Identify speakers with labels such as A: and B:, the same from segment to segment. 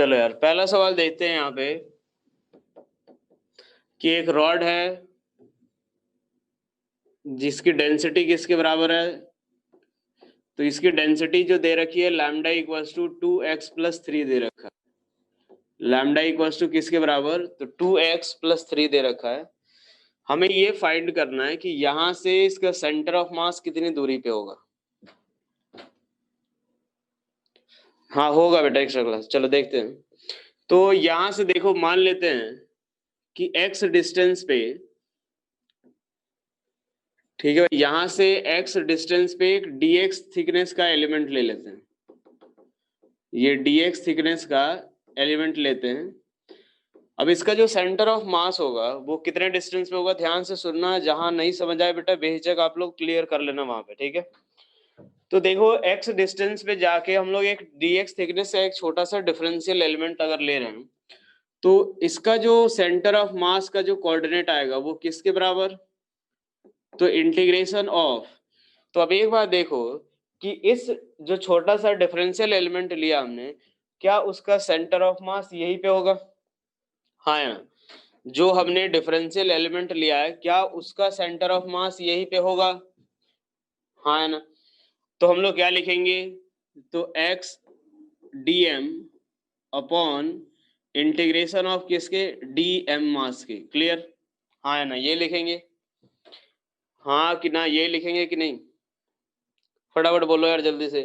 A: चलो यार, पहला सवाल देखते हैं यहाँ पे कि एक रॉड है जिसकी डेंसिटी किसके बराबर है। तो इसकी डेंसिटी जो दे रखी है लैम्डा इक्वल्स टू 2x+3 दे रखा है। लैम्डा इक्वल्स टू किसके बराबर, तो 2x+3 दे रखा है। हमें ये फाइंड करना है कि यहां से इसका सेंटर ऑफ मास कितनी दूरी पे होगा। हाँ होगा बेटा, एक्स्ट्रा क्लास। चलो देखते हैं। तो यहां से देखो, मान लेते हैं कि x डिस्टेंस पे, ठीक है, यहां से x डिस्टेंस पे एक dx थिकनेस का एलिमेंट ले लेते हैं। ये dx थिकनेस का एलिमेंट लेते हैं। अब इसका जो सेंटर ऑफ मास होगा वो कितने डिस्टेंस पे होगा, ध्यान से सुनना। जहां नहीं समझ आए बेटा बेहिचक आप लोग क्लियर कर लेना वहां पे, ठीक है। तो देखो x डिस्टेंस पे जाके हम लोग एक dx थिकनेस का एक छोटा सा डिफरेंशियल एलिमेंट अगर ले रहे हैं, तो इसका जो सेंटर ऑफ मास का जो कोऑर्डिनेट आएगा वो किसके बराबर, तो इंटीग्रेशन ऑफ। तो अब एक बात देखो कि इस जो छोटा सा डिफरेंशियल एलिमेंट लिया हमने, क्या उसका सेंटर ऑफ मास यही पे होगा। हाँ या ना, जो हमने डिफरेंशियल एलिमेंट लिया है क्या उसका सेंटर ऑफ मास यही पे होगा। हाँ या ना, तो हम लोग क्या लिखेंगे, तो x dm upon integration of किसके, dm मास के। क्लियर। हाँ या ना, ये लिखेंगे। हाँ कि ना, ये लिखेंगे कि नहीं, फटाफट बोलो यार जल्दी से।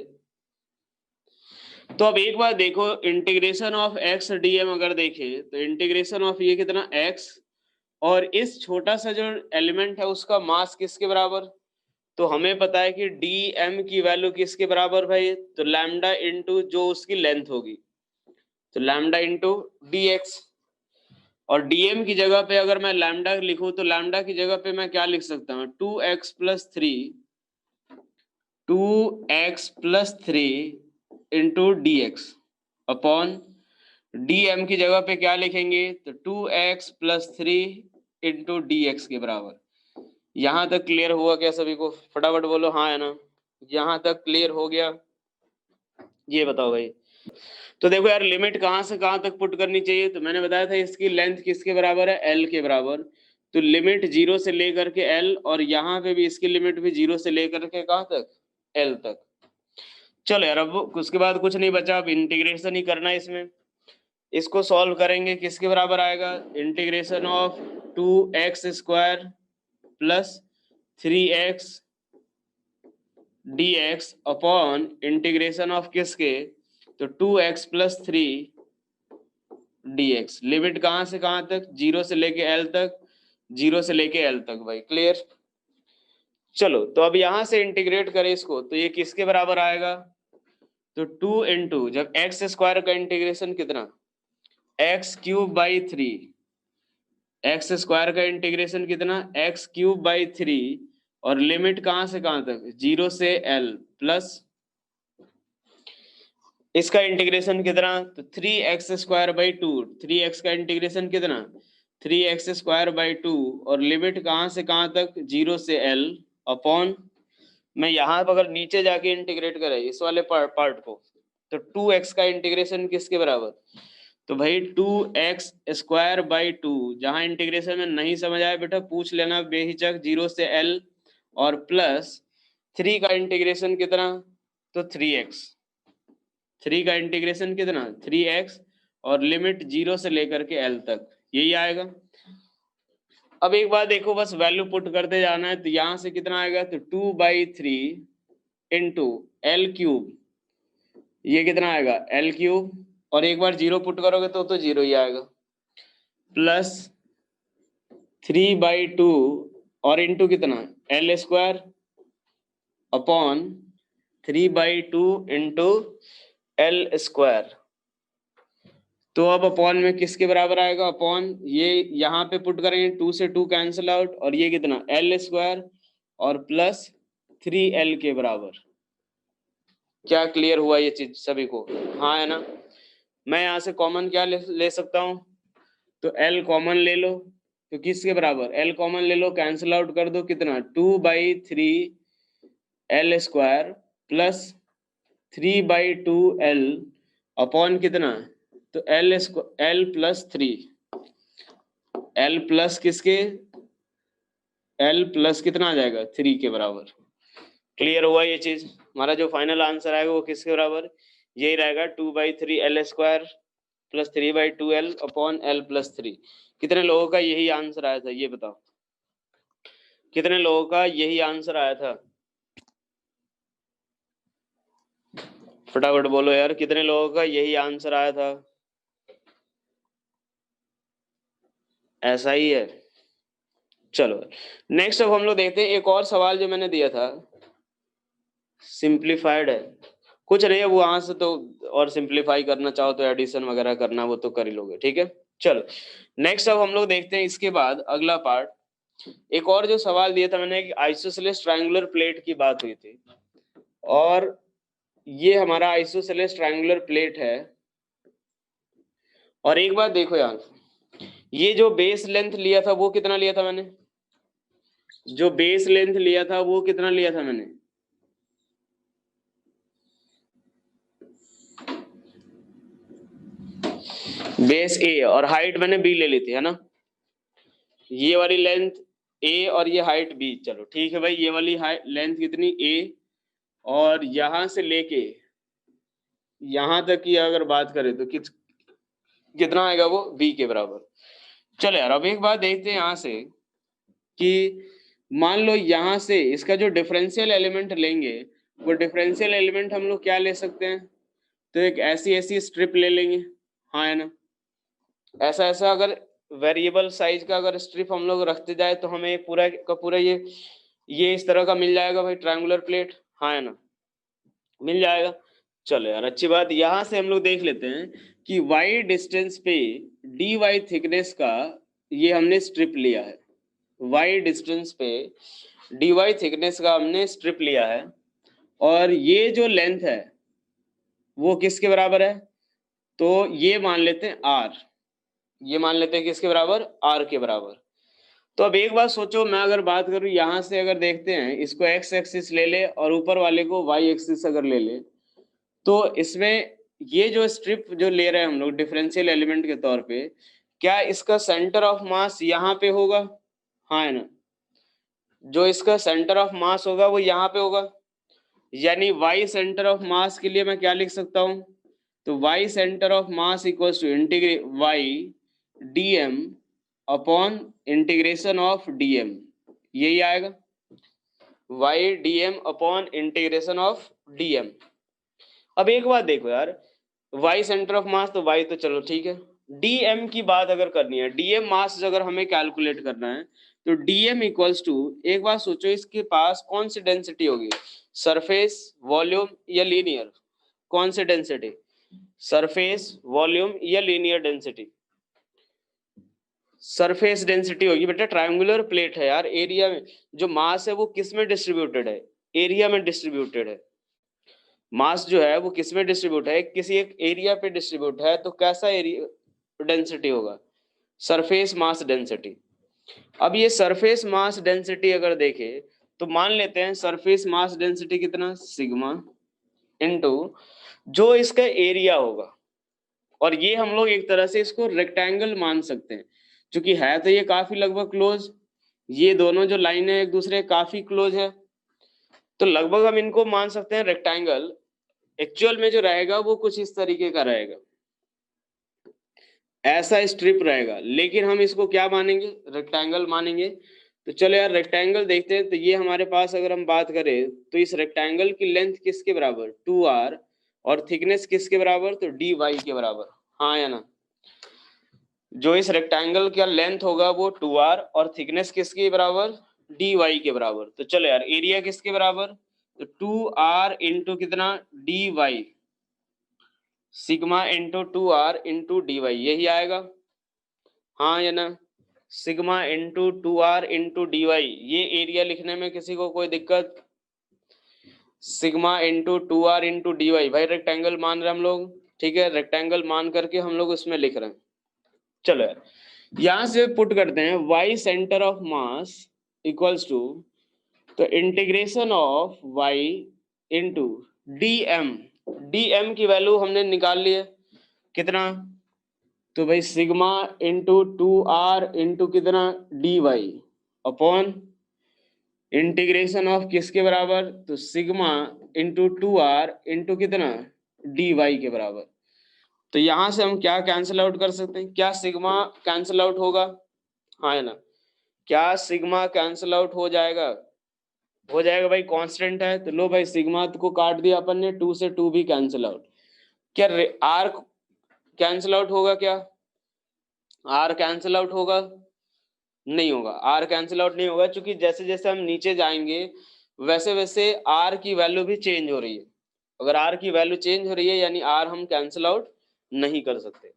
A: तो अब एक बार देखो, इंटीग्रेशन ऑफ x dm अगर देखें तो इंटीग्रेशन ऑफ ये कितना x, और इस छोटा सा जो एलिमेंट है उसका मास किसके बराबर। तो हमें पता है कि dm की वैल्यू किसके बराबर भाई, तो लैम्डा इंटू जो उसकी लेंथ होगी, तो लैम्डा इंटू dx। और dm की जगह पे अगर मैं लैम्डा लिखूं तो लैम्डा की जगह पे मैं क्या लिख सकता हूँ, 2x+3 2x+3 into dx upon dm की जगह पे क्या लिखेंगे, तो 2x+3 इंटू dx के बराबर। यहां तक क्लियर हुआ क्या सभी को, फटाफट बोलो हाँ है ना। यहां तक क्लियर हो गया, ये बताओ भाई। तो देखो यार, लिमिट कहां से कहां तक पुट करनी चाहिए, तो मैंने बताया था इसकी लेंथ किसके बराबर है, l के बराबर। तो लिमिट 0 से लेकर के l, और यहाँ पे भी इसकी लिमिट भी 0 से लेकर के कहां तक, l तक। चलो यार, अब उसके बाद कुछ नहीं बचा, अब इंटीग्रेशन ही करना है इसमें। इसको सॉल्व करेंगे, किसके बराबर आएगा, integration of 2x² plus 3x dx upon integration of किसके, तो 2x+3 dx। लिमिट कहां से कहां तक, 0 से लेके l तक, 0 से लेके l तक भाई। क्लियर। चलो तो अब यहां से इंटीग्रेट करें इसको, तो ये किसके बराबर आएगा, तो 2 इंटू जब x² का इंटीग्रेशन कितना, x³/3, x² का इंटीग्रेशन कितना, x³/3, और लिमिट कहां से कहां तक, 0 से l, प्लस इसका इंटीग्रेशन कितना, तो 3x²/2, 3x का इंटीग्रेशन कितना, 3x²/2, और लिमिट कहां से कहां तक, 0 से l अपॉन, मैं यहाँ पर अगर नीचे जाके इंटीग्रेट करें इस वाले पार्ट को, तो 2x का इंटीग्रेशन किसके बराबर, तो भाई 2x²/2। जहां इंटीग्रेशन में नहीं समझ आया बेटा पूछ लेना बेहिचक, 0 से l, और प्लस 3 का इंटीग्रेशन कितना, तो 3x, 3 का इंटीग्रेशन कितना, 3x, और लिमिट 0 से लेकर के l तक, यही आएगा। अब एक बात देखो, बस वैल्यू पुट करते जाना है, तो यहां से कितना आएगा, तो 2/3 इंटू l³, ये कितना आएगा l³, और एक बार 0 पुट करोगे तो 0 ही आएगा, प्लस 3/2, और इंटू कितना l² अपॉन 3/2 इंटू l²। तो अब अपॉन में किसके बराबर आएगा, अपॉन ये यहाँ पे पुट करेंगे, 2 से 2 कैंसिल आउट, और ये कितना l² और प्लस 3l के बराबर। क्या क्लियर हुआ ये चीज सभी को, हाँ है ना। मैं यहाँ से कॉमन क्या ले सकता हूँ, तो l कॉमन ले लो, तो किसके बराबर, l कॉमन ले लो, कैंसिल आउट कर दो, कितना 2/3 l² प्लस 3/2 l अपॉन कितना, तो एल प्लस 3, एल प्लस किसके, एल प्लस कितना आ जाएगा 3 के बराबर। क्लियर हुआ ये चीज। हमारा जो फाइनल आंसर आएगा वो किसके बराबर, यही रहेगा 2/3 L square plus 3/2 L upon L plus 3। कितने लोगों का यही आंसर आया था ये बताओ, कितने लोगों का यही आंसर आया था, फटाफट बोलो यार, कितने लोगों का यही आंसर आया था। ऐसा ही है। चलो नेक्स्ट अब हम लोग देखते हैं एक और सवाल जो मैंने दिया था, सिंप्लीफाइड है, कुछ नहीं है वो वहां से तो, और सिंप्लीफाई करना चाहो तो एडिशन वगैरह करना वो तो कर ही लोगे, ठीक है। चलो नेक्स्ट अब हम लोग देखते हैं इसके बाद अगला पार्ट, एक और जो सवाल दिया था मैंने, आइसोसेलेस ट्रायंगुलर प्लेट की बात हुई थी, और ये हमारा आइसोसेलेस ट्रायंगुलर प्लेट है। और एक बात देखो यार, ये जो बेस लेंथ लिया था वो कितना लिया था मैंने, जो बेस लेंथ लिया था वो कितना लिया था मैंने, बेस ए, और हाइट मैंने बी ले ली थी, है ना। ये वाली लेंथ ए और ये हाइट बी, चलो ठीक है भाई, ये वाली लेंथ कितनी ए, और यहां से लेके यहां तक की अगर बात करें तो कितना आएगा वो बी के बराबर। चलो यार अब एक बात देखते हैं यहां से कि मान लो यहां से इसका जो डिफरेंशियल एलिमेंट लेंगे, वो डिफरेंशियल एलिमेंट हम लोग क्या ले सकते हैं, तो एक ऐसी ऐसी स्ट्रिप ले लेंगे, हाँ है ना। ऐसा ऐसा अगर वेरिएबल साइज का अगर स्ट्रिप हम लोग रखते जाए तो हमें पूरा का पूरा ये इस तरह का मिल जाएगा भाई ट्रायंगुलर प्लेट, हाँ है ना, मिल जाएगा। चलो यार अच्छी बात, यहां से हम लोग देख लेते हैं कि y डिस्टेंस पे dy थिकनेस का ये हमने स्ट्रिप लिया है, y डिस्टेंस पे dy थिकनेस का हमने स्ट्रिप लिया है, और ये जो लेंथ है वो किसके बराबर है, तो ये मान लेते हैं r, ये मान लेते हैं किसके बराबर, r के बराबर। तो अब एक बात सोचो, मैं अगर बात करूं यहां से, अगर देखते हैं इसको x एक्सिस ले ले और ऊपर वाले को y एक्सिस अगर ले ले, तो इसमें ये जो स्ट्रिप जो ले रहे हैं हम लोग डिफरेंशियल एलिमेंट के तौर पे, क्या इसका सेंटर ऑफ मास यहाँ पे होगा, हाँ है ना, जो इसका सेंटर ऑफ मास होगा वो यहाँ पे होगा, यानी y सेंटर ऑफ मास के लिए मैं क्या लिख सकता हूँ, तो y centre of mass equals to integrate y dm upon integration of dm, यही आएगा y dm upon integration of dm। अब एक बात देखो यार, y सेंटर ऑफ मास तो y तो चलो ठीक है, dm की बात अगर करनी है, dm मास अगर हमें कैलकुलेट करना है, तो dm इक्वल्स टू, एक बात सोचो इसके पास कौन सी डेंसिटी होगी, सरफेस वॉल्यूम या लीनियर, कौन सी डेंसिटी, सरफेस वॉल्यूम या लीनियर डेंसिटी, सरफेस डेंसिटी होगी बेटा, ट्रायंगुलर प्लेट है यार, एरिया में जो मास है वो किस में डिस्ट्रीब्यूटेड है, एरिया में डिस्ट्रीब्यूटेड है, मास जो है वो किस में डिस्ट्रीब्यूट है, किसी एक एरिया पे डिस्ट्रीब्यूट है, तो कैसा एरिया डेंसिटी होगा, सरफेस मास डेंसिटी। अब ये सरफेस मास डेंसिटी अगर देखे तो मान लेते हैं सरफेस मास डेंसिटी कितना, सिग्मा इनटू जो इसका एरिया होगा, और ये हम लोग एक तरह से इसको रेक्टेंगल मान सकते हैं, क्योंकि है तो ये काफी लगभग क्लोज, ये दोनों जो लाइन है एक दूसरे काफी क्लोज है, तो लगभग हम इनको मान सकते हैं रेक्टेंगल। एक्चुअल में जो रहेगा वो कुछ इस तरीके का रहेगा, ऐसा स्ट्रिप रहेगा, लेकिन हम इसको क्या मानेंगे, रेक्टेंगल मानेंगे। तो चलो यार रेक्टेंगल देखते हैं, तो ये हमारे पास अगर हम बात करें तो इस रेक्टेंगल की लेंथ किसके बराबर, 2r, और थिकनेस किसके बराबर, तो dy के बराबर, हाँ या ना, जो इस रेक्टेंगल का लेंथ होगा वो 2r और थिकनेस किसके बराबर, dy के बराबर। तो चलो यार एरिया किसके बराबर, तो 2r इंटू कितना dy, sigma into 2r into dy, यही आएगा, हाँ या ना, sigma into 2r into dy, ये एरिया लिखने में किसी को कोई दिक्कत, sigma into 2r into dy, भाई रेक्टेंगल मान रहे हम लोग, ठीक है, रेक्टेंगल मान करके हम लोग उसमें लिख रहे हैं। चलो यार यहां से पुट करते हैं y centre of mass equals to, तो integration of y into dm, dm की वैल्यू हमने निकाल ली है कितना तो भाई सिग्मा इंटू 2r इंटू कितना dy अपॉन इंटीग्रेशन ऑफ किसके बराबर, तो सिग्मा इंटू 2r इंटू कितना dy के बराबर। तो यहां से हम क्या कैंसिल आउट कर सकते हैं, क्या सिग्मा कैंसिल आउट होगा, हाँ है ना, क्या सिग्मा कैंसिल आउट हो जाएगा, हो जाएगा भाई, कांस्टेंट है। तो लो भाई सिग्मा को काट दिया अपन ने, 2 से 2 भी कैंसिल आउट। क्या आर कैंसिल आउट होगा, क्या आर कैंसिल आउट होगा, नहीं होगा, आर कैंसिल आउट नहीं होगा, क्योंकि जैसे जैसे हम नीचे जाएंगे वैसे वैसे आर की वैल्यू भी चेंज हो रही है। अगर आर की वैल्यू चेंज हो रही है यानी आर हम कैंसिल आउट नहीं कर सकते।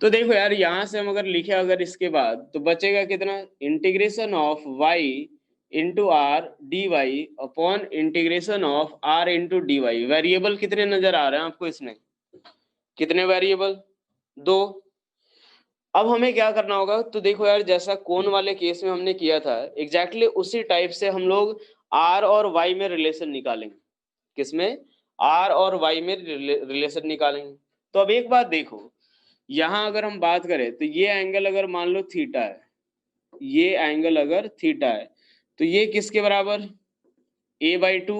A: तो देखो यार यहां से हम अगर लिखे अगर इसके बाद तो बचेगा कितना, integration of y into r d y upon integration of r into d y. Variable कितने नजर आ रहे हैं आपको इसमें, कितने वेरिएबल, दो। अब हमें क्या करना होगा, तो देखो यार जैसा कोन वाले केस में हमने किया था एग्जैक्टली उसी टाइप से हम लोग आर और वाई में रिलेशन निकालेंगे। किसमें, आर और वाई में रिलेशन निकालेंगे। तो अब एक बात देखो, यहां अगर हम बात करें तो ये एंगल अगर मान लो थीटा है, ये एंगल अगर थीटा है तो ये किसके बराबर, a/2,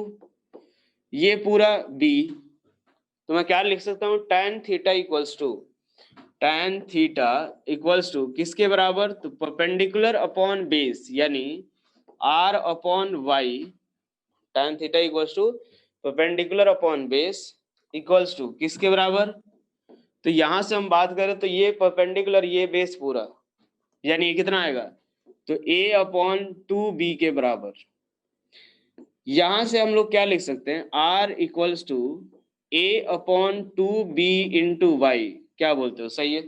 A: ये पूरा b। तो मैं क्या लिख सकता हूं, tan theta equals to, tan theta equals to किसके बराबर, तो परपेंडिकुलर अपॉन बेस यानी r upon y, tan theta equals to perpendicular upon base equals to किसके बराबर। तो यहां से हम बात करें तो ये परपेंडिकुलर ये बेस पूरा यानी ये कितना आएगा, तो a अपॉन 2b के बराबर। यहां से हम लोग क्या लिख सकते हैं, r equals to a upon 2b into y, क्या बोलते हो, सही है।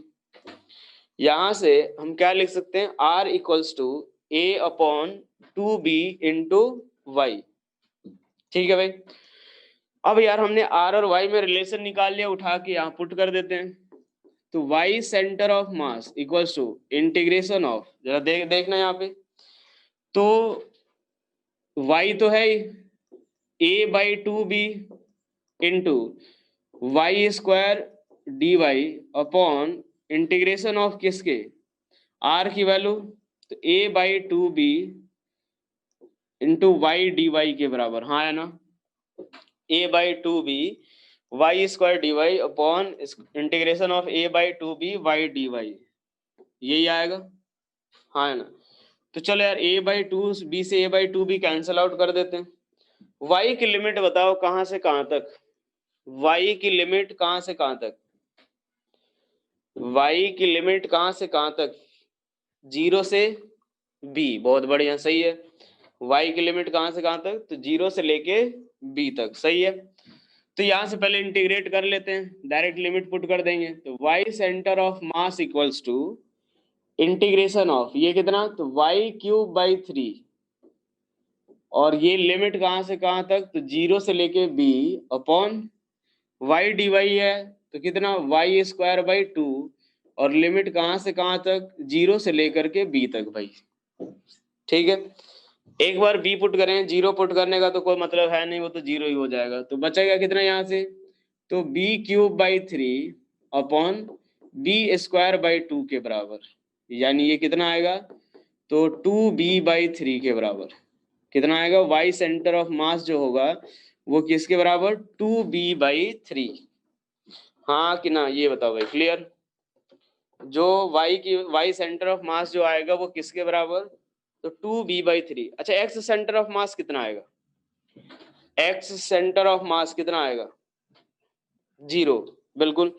A: यहां से हम क्या लिख सकते हैं, r equals to a upon 2b into y, ठीक है भाई। अब यार हमने r और y में रिलेशन निकाल लिया, उठा के यहाँ पुट कर देते हैं। तो y centre of mass equals to integration of, जरा देखना यहाँ पे, तो y तो है a/2b into y square d y upon integration of किसके, r की वैल्यू, तो a/2b into Y d Y के बराबर, हाँ है ना, a/2b y square d y upon integration of a/2b y d y, यही आएगा, हाँ है ना। तो चलो यार a/2b से a/2b कैंसिल आउट कर देते हैं। y की लिमिट बताओ कहां से कहां तक, y की लिमिट कहां से कहां तक, y की लिमिट कहां से कहां तक, 0 से b, बहुत बढ़िया, सही है। y की लिमिट कहां से कहां तक, तो 0 से लेके b तक, सही है। तो यहां से पहले इंटीग्रेट कर लेते हैं, डायरेक्ट लिमिट पुट कर देंगे। तो y centre of mass equals to integration of ये कितना, तो y³/3 और ये लिमिट कहां से कहां तक, तो 0 से लेके b upon y d y है तो कितना y²/2 और लिमिट कहां से कहां तक, 0 से लेकर के b तक भाई, ठीक है। एक बार b पुट करें, 0 पुट करने का तो कोई मतलब है नहीं, वो तो 0 ही हो जाएगा। तो बचेगा कितना यहाँ से, तो b³/3 अपॉन b²/2 के बराबर, यानी ये कितना आएगा, तो 2b/3 के बराबर। कितना आएगा, y सेंटर ऑफ मास जो होगा वो किसके बराबर, 2b/3, हाँ कि ना, ये बताओ भाई, क्लियर। जो y सेंटर ऑफ मास जो आएगा वो किसके बराबर, तो 2b/3। अच्छा x सेंटर ऑफ मास कितना आएगा, x सेंटर ऑफ मास कितना आएगा, 0, बिल्कुल।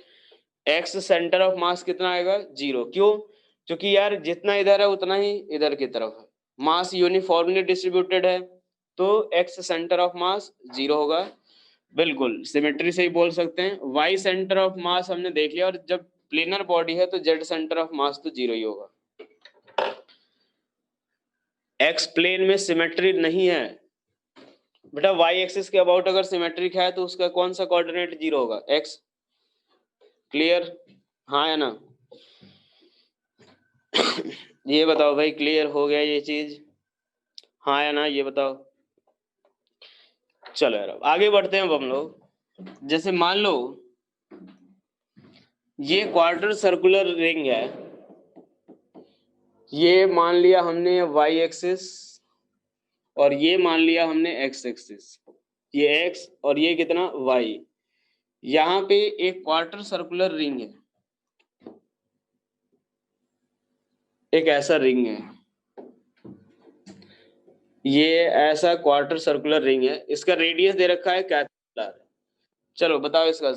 A: x सेंटर ऑफ मास कितना आएगा, 0, क्यों, क्योंकि यार जितना इधर है उतना ही इधर की तरफ है, मास यूनिफॉर्मली डिस्ट्रीब्यूटेड है, तो x सेंटर ऑफ मास 0 होगा, बिल्कुल सिमेट्री से ही बोल सकते हैं। y सेंटर ऑफ मास हमने देख लिया, और जब प्लेनर बॉडी है तो z सेंटर ऑफ मास तो 0 ही होगा। x प्लेन में सिमेट्री नहीं है बेटा, y एक्सिस के अबाउट अगर सिमेट्रिक है तो उसका कौन सा कोऑर्डिनेट 0 होगा, x, क्लियर, हाँ है ना। ये बताओ भाई, क्लियर हो गया ये चीज, हाँ है ना, ये बताओ। चलो यार आगे बढ़ते हैं अब हम लोग। जैसे मान लो ये क्वार्टर सर्कुलर रिंग है, ये मान लिया हमने वाई एक्सिस और ये मान लिया हमने एक्स एक्सिस, ये एक्स और ये कितना वाई। यहाँ पे एक क्वार्टर सर्कुलर रिंग है, एक ऐसा रिंग है, ये ऐसा क्वार्टर सर्कुलर रिंग है, इसका रेडियस दे रखा है कैपिटल। चलो बताओ इसका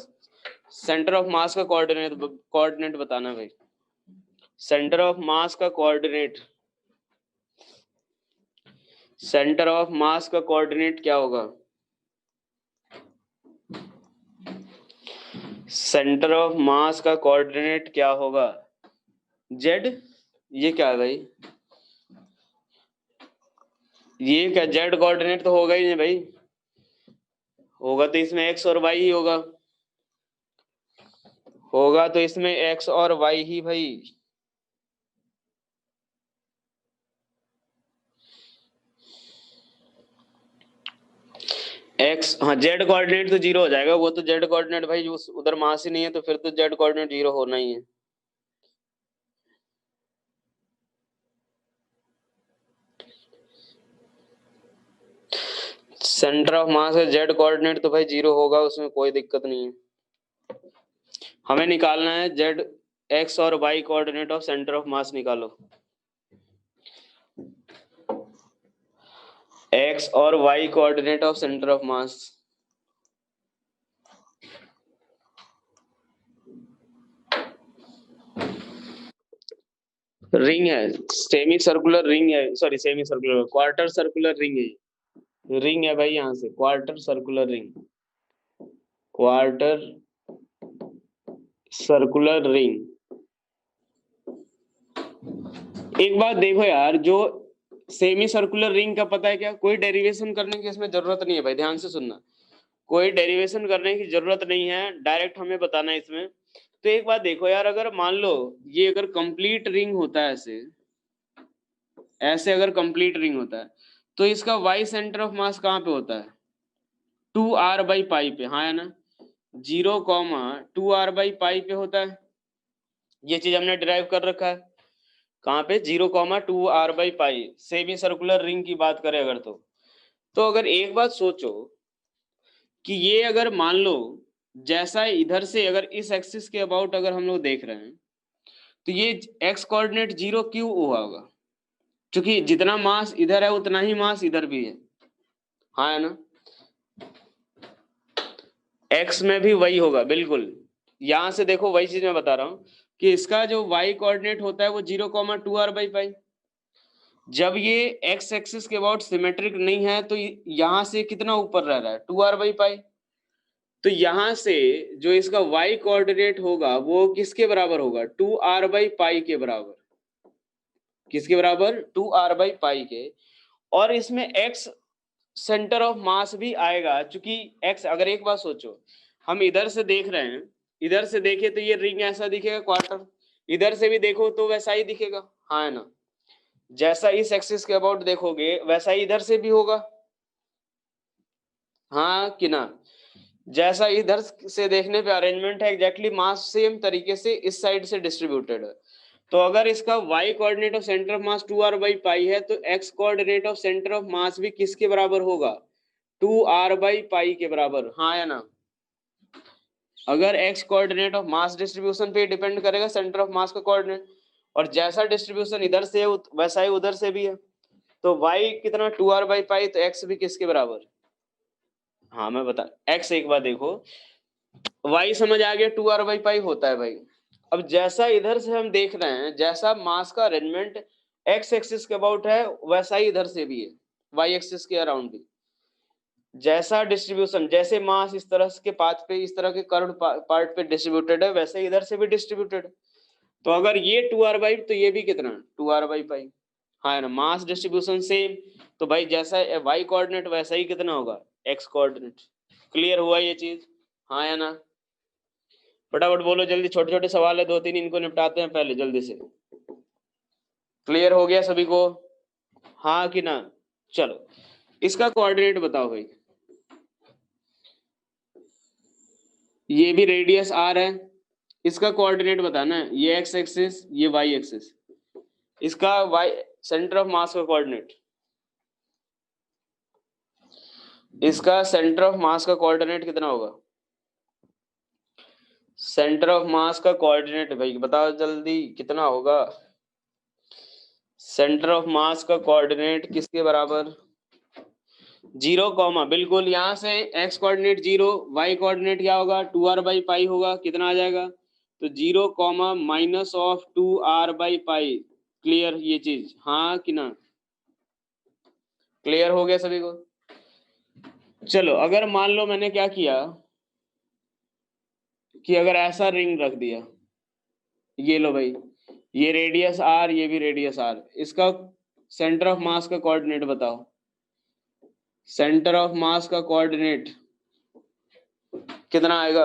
A: सेंटर ऑफ मास का कोऑर्डिनेट बताना भाई। सेंटर ऑफ मास का कोऑर्डिनेट, सेंटर ऑफ मास का कोऑर्डिनेट क्या होगा? सेंटर ऑफ मास का कोऑर्डिनेट क्या होगा? जेड। ये क्या है भाई? ये क्या जेड कोऑर्डिनेट तो होगा ही नहीं भाई, होगा तो इसमें एक्स और वाई ही होगा, होगा तो इसमें एक्स और वाई ही भाई। एक्स, हाँ जेड कोऑर्डिनेट तो जीरो हो जाएगा, वो तो जेड कोऑर्डिनेट भाई उस उधर मास ही नहीं है, तो फिर तो जेड कोऑर्डिनेट जीरो होना ही है। सेंटर ऑफ मास का जेड कोऑर्डिनेट तो भाई जीरो होगा, उसमें कोई दिक्कत नहीं है। हमें निकालना है जेड एक्स और y coordinate of centre of mass, निकालो। एक्स और y coordinate of centre of mass. Ring है, सेमी सर्कुलर रिंग है, sorry semi circular, quarter circular ring है, रिंग है भाई, यहां से quarter circular ring, quarter circular ring. एक बात देखो यार, जो सेमी सर्कुलर रिंग का पता है क्या, कोई डेरिवेशन करने की इसमें जरूरत नहीं है भाई, ध्यान से सुनना, कोई डेरिवेशन करने की जरूरत नहीं है, डायरेक्ट हमें बताना है इसमें। तो एक बात देखो यार, अगर मान लो ये अगर कंप्लीट रिंग होता है, ऐसे ऐसे अगर कंप्लीट रिंग होता है, तो इसका वाई सेंटर ऑफ मास कहाँ पे होता है? 2r/पाई पे, हाँ है ना, 0,2r/पाई पे होता है। ये चीज हमने डिराइव कर रखा है कहाँ पे? 0,2r/पाई। सेमी सर्कुलर रिंग की बात करें अगर, तो अगर एक बात सोचो कि ये अगर मान लो जैसा इधर से अगर इस एक्सिस के अबाउट अगर हम लोग देख रहे हैं, तो ये एक्स कोऑर्डिनेट जीरो क्यों हुआ होगा? क्योंकि जितना मास इधर है उतना ही मास इधर भी है, हाँ है ना, एक्स में भी वही होगा बिल्कुल। यहां से देखो वही चीज मैं बता रहा हूँ कि इसका जो वाई कोऑर्डिनेट होता है वो 0,2r/पाई। जब ये एक्स एक्सिस के अबाउट सिमेट्रिक नहीं है, तो यहां से कितना ऊपर रह रहा है? 2r/पाई। तो यहां से जो इसका y कोऑर्डिनेट होगा वो किसके बराबर होगा? 2r/पाई के बराबर। किसके बराबर? 2r/पाई के। और इसमें x सेंटर ऑफ मास भी आएगा, क्योंकि x, अगर एक बात सोचो, हम इधर से देख रहे हैं, इधर से देखे तो ये रिंग ऐसा दिखेगा क्वार्टर, इधर से भी देखो तो वैसा ही दिखेगा, हाँ है ना, जैसा इस एक्सिस के अबाउट देखोगे वैसा ही इधर से भी होगा, हाँ कि ना, जैसा इधर से देखने पे अरेंजमेंट है एग्जैक्टली मास सेम तरीके से इस साइड से डिस्ट्रीब्यूटेड है। तो अगर इसका y coordinate of centre of mass 2r/पाई है, तो x coordinate of centre of mass भी किसके बराबर होगा? 2r/पाई के बराबर, हाँ या ना। अगर x coordinate of mass distribution पे डिपेंड करेगा सेंटर ऑफ मास का कोऑर्डिनेट, और जैसा डिस्ट्रीब्यूशन इधर से है वैसा ही उधर से भी है, तो y कितना? 2r/पाई, तो x भी किसके बराबर? हाँ मैं बता, x एक बार देखो, y समझ आ गया, 2r/पाई होता है भाई। अब जैसा इधर से हम देख रहे हैं, जैसा मास का अरेंजमेंट x एक्सिस के अबाउट है वैसा ही इधर से भी है, y एक्सिस के अराउंड भी। जैसा डिस्ट्रीब्यूशन, जैसे मास इस तरह के पाथ पे, इस तरह के कर्व पार्ट पे डिस्ट्रीब्यूटेड है, वैसे इधर से भी डिस्ट्रीब्यूटेड। तो अगर ये 2r/पाई, तो ये भी कितना? 2r/पाई, हाँ है ना, मास डिस्ट्रीब्यूशन सेम। तो भाई जैसा y कोऑर्डिनेट वैसा ही कितना होगा? x coordinate. क्लियर हुआ ये चीज, हाँ या ना? फटाफट बोलो जल्दी, छोटे छोटे सवाल है 2-3, इनको निपटाते हैं पहले जल्दी से। क्लियर हो गया सभी को, हाँ कि ना? चलो इसका कोऑर्डिनेट बताओ भाई। ये भी रेडियस r है, इसका कोऑर्डिनेट बताना है, ये एक्स एक्सिस ये वाई एक्सिस, इसका वाई सेंटर ऑफ मास का कोऑर्डिनेट, इसका सेंटर ऑफ मास का कोऑर्डिनेट कितना होगा? सेंटर ऑफ मास का कोऑर्डिनेट भाई बताओ जल्दी कितना होगा? सेंटर ऑफ मास का कोऑर्डिनेट किसके बराबर? 0, बिल्कुल, यहाँ से x कोऑर्डिनेट 0, y कोऑर्डिनेट क्या होगा? 2r/पाई होगा, कितना आ जाएगा? तो 0, माइनस ऑफ 2r/पाई। क्लियर ये चीज, हाँ कि ना? क्लियर हो गया सभी को? चलो अगर मान लो मैंने क्या किया कि अगर ऐसा रिंग रख दिया, ये लो भाई, ये रेडियस r, ये भी रेडियस r, इसका सेंटर ऑफ मास का कोऑर्डिनेट बताओ। सेंटर ऑफ मास का कोऑर्डिनेट कितना आएगा?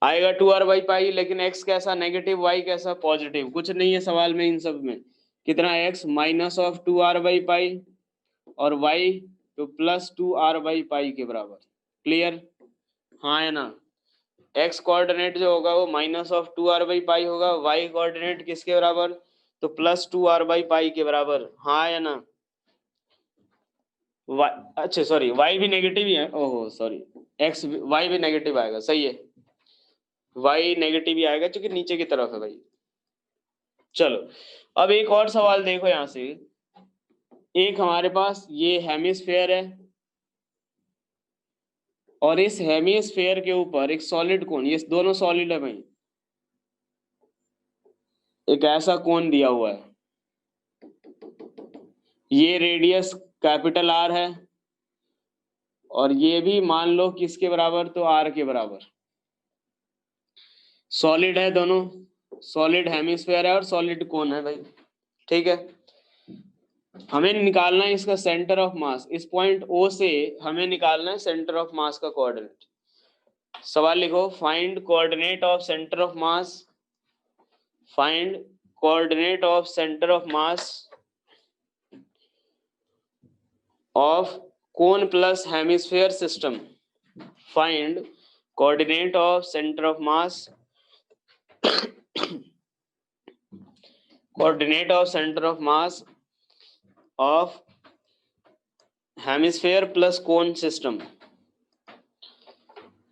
A: आएगा 2r/पाई, लेकिन x कैसा? नेगेटिव, y कैसा? पॉजिटिव। कुछ नहीं है सवाल में इन सब में। कितना? x माइनस ऑफ 2r/पाई और y तो प्लस 2r/पाई के बराबर। क्लियर? हाँ है ना? x कोऑर्डिनेट जो होगा वो माइनस ऑफ 2r/पाई होगा, y कोऑर्डिनेट किसके बराबर? तो प्लस 2r/पाई के बराबर। हाँ है ना? अच्छा सॉरी, y भी नेगेटिव ही है, ओहो सॉरी, y भी नेगेटिव आएगा, सही है, y नेगेटिव ही आएगा क्योंकि नीचे की तरफ है भाई। चलो अब एक और सवाल देखो, यहां से एक हमारे पास ये हेमिस्फेयर है और इस हेमिस्फेयर के ऊपर एक सॉलिड कोन, ये दोनों सॉलिड है भाई, एक ऐसा कोन दिया हुआ है, ये रेडियस कैपिटल R है और ये भी मान लो किसके बराबर? तो R के बराबर। सॉलिड है दोनों, सॉलिड हेमिस्फेयर है और सॉलिड कोन है भाई, ठीक है। हमें निकालना है इसका सेंटर ऑफ मास, इस पॉइंट O से हमें निकालना है सेंटर ऑफ मास का कोऑर्डिनेट। सवाल लिखो, find coordinate of centre of mass, find coordinate of centre of mass of cone plus hemisphere system, find coordinate of centre of mass, coordinate of centre of mass of hemisphere plus cone system.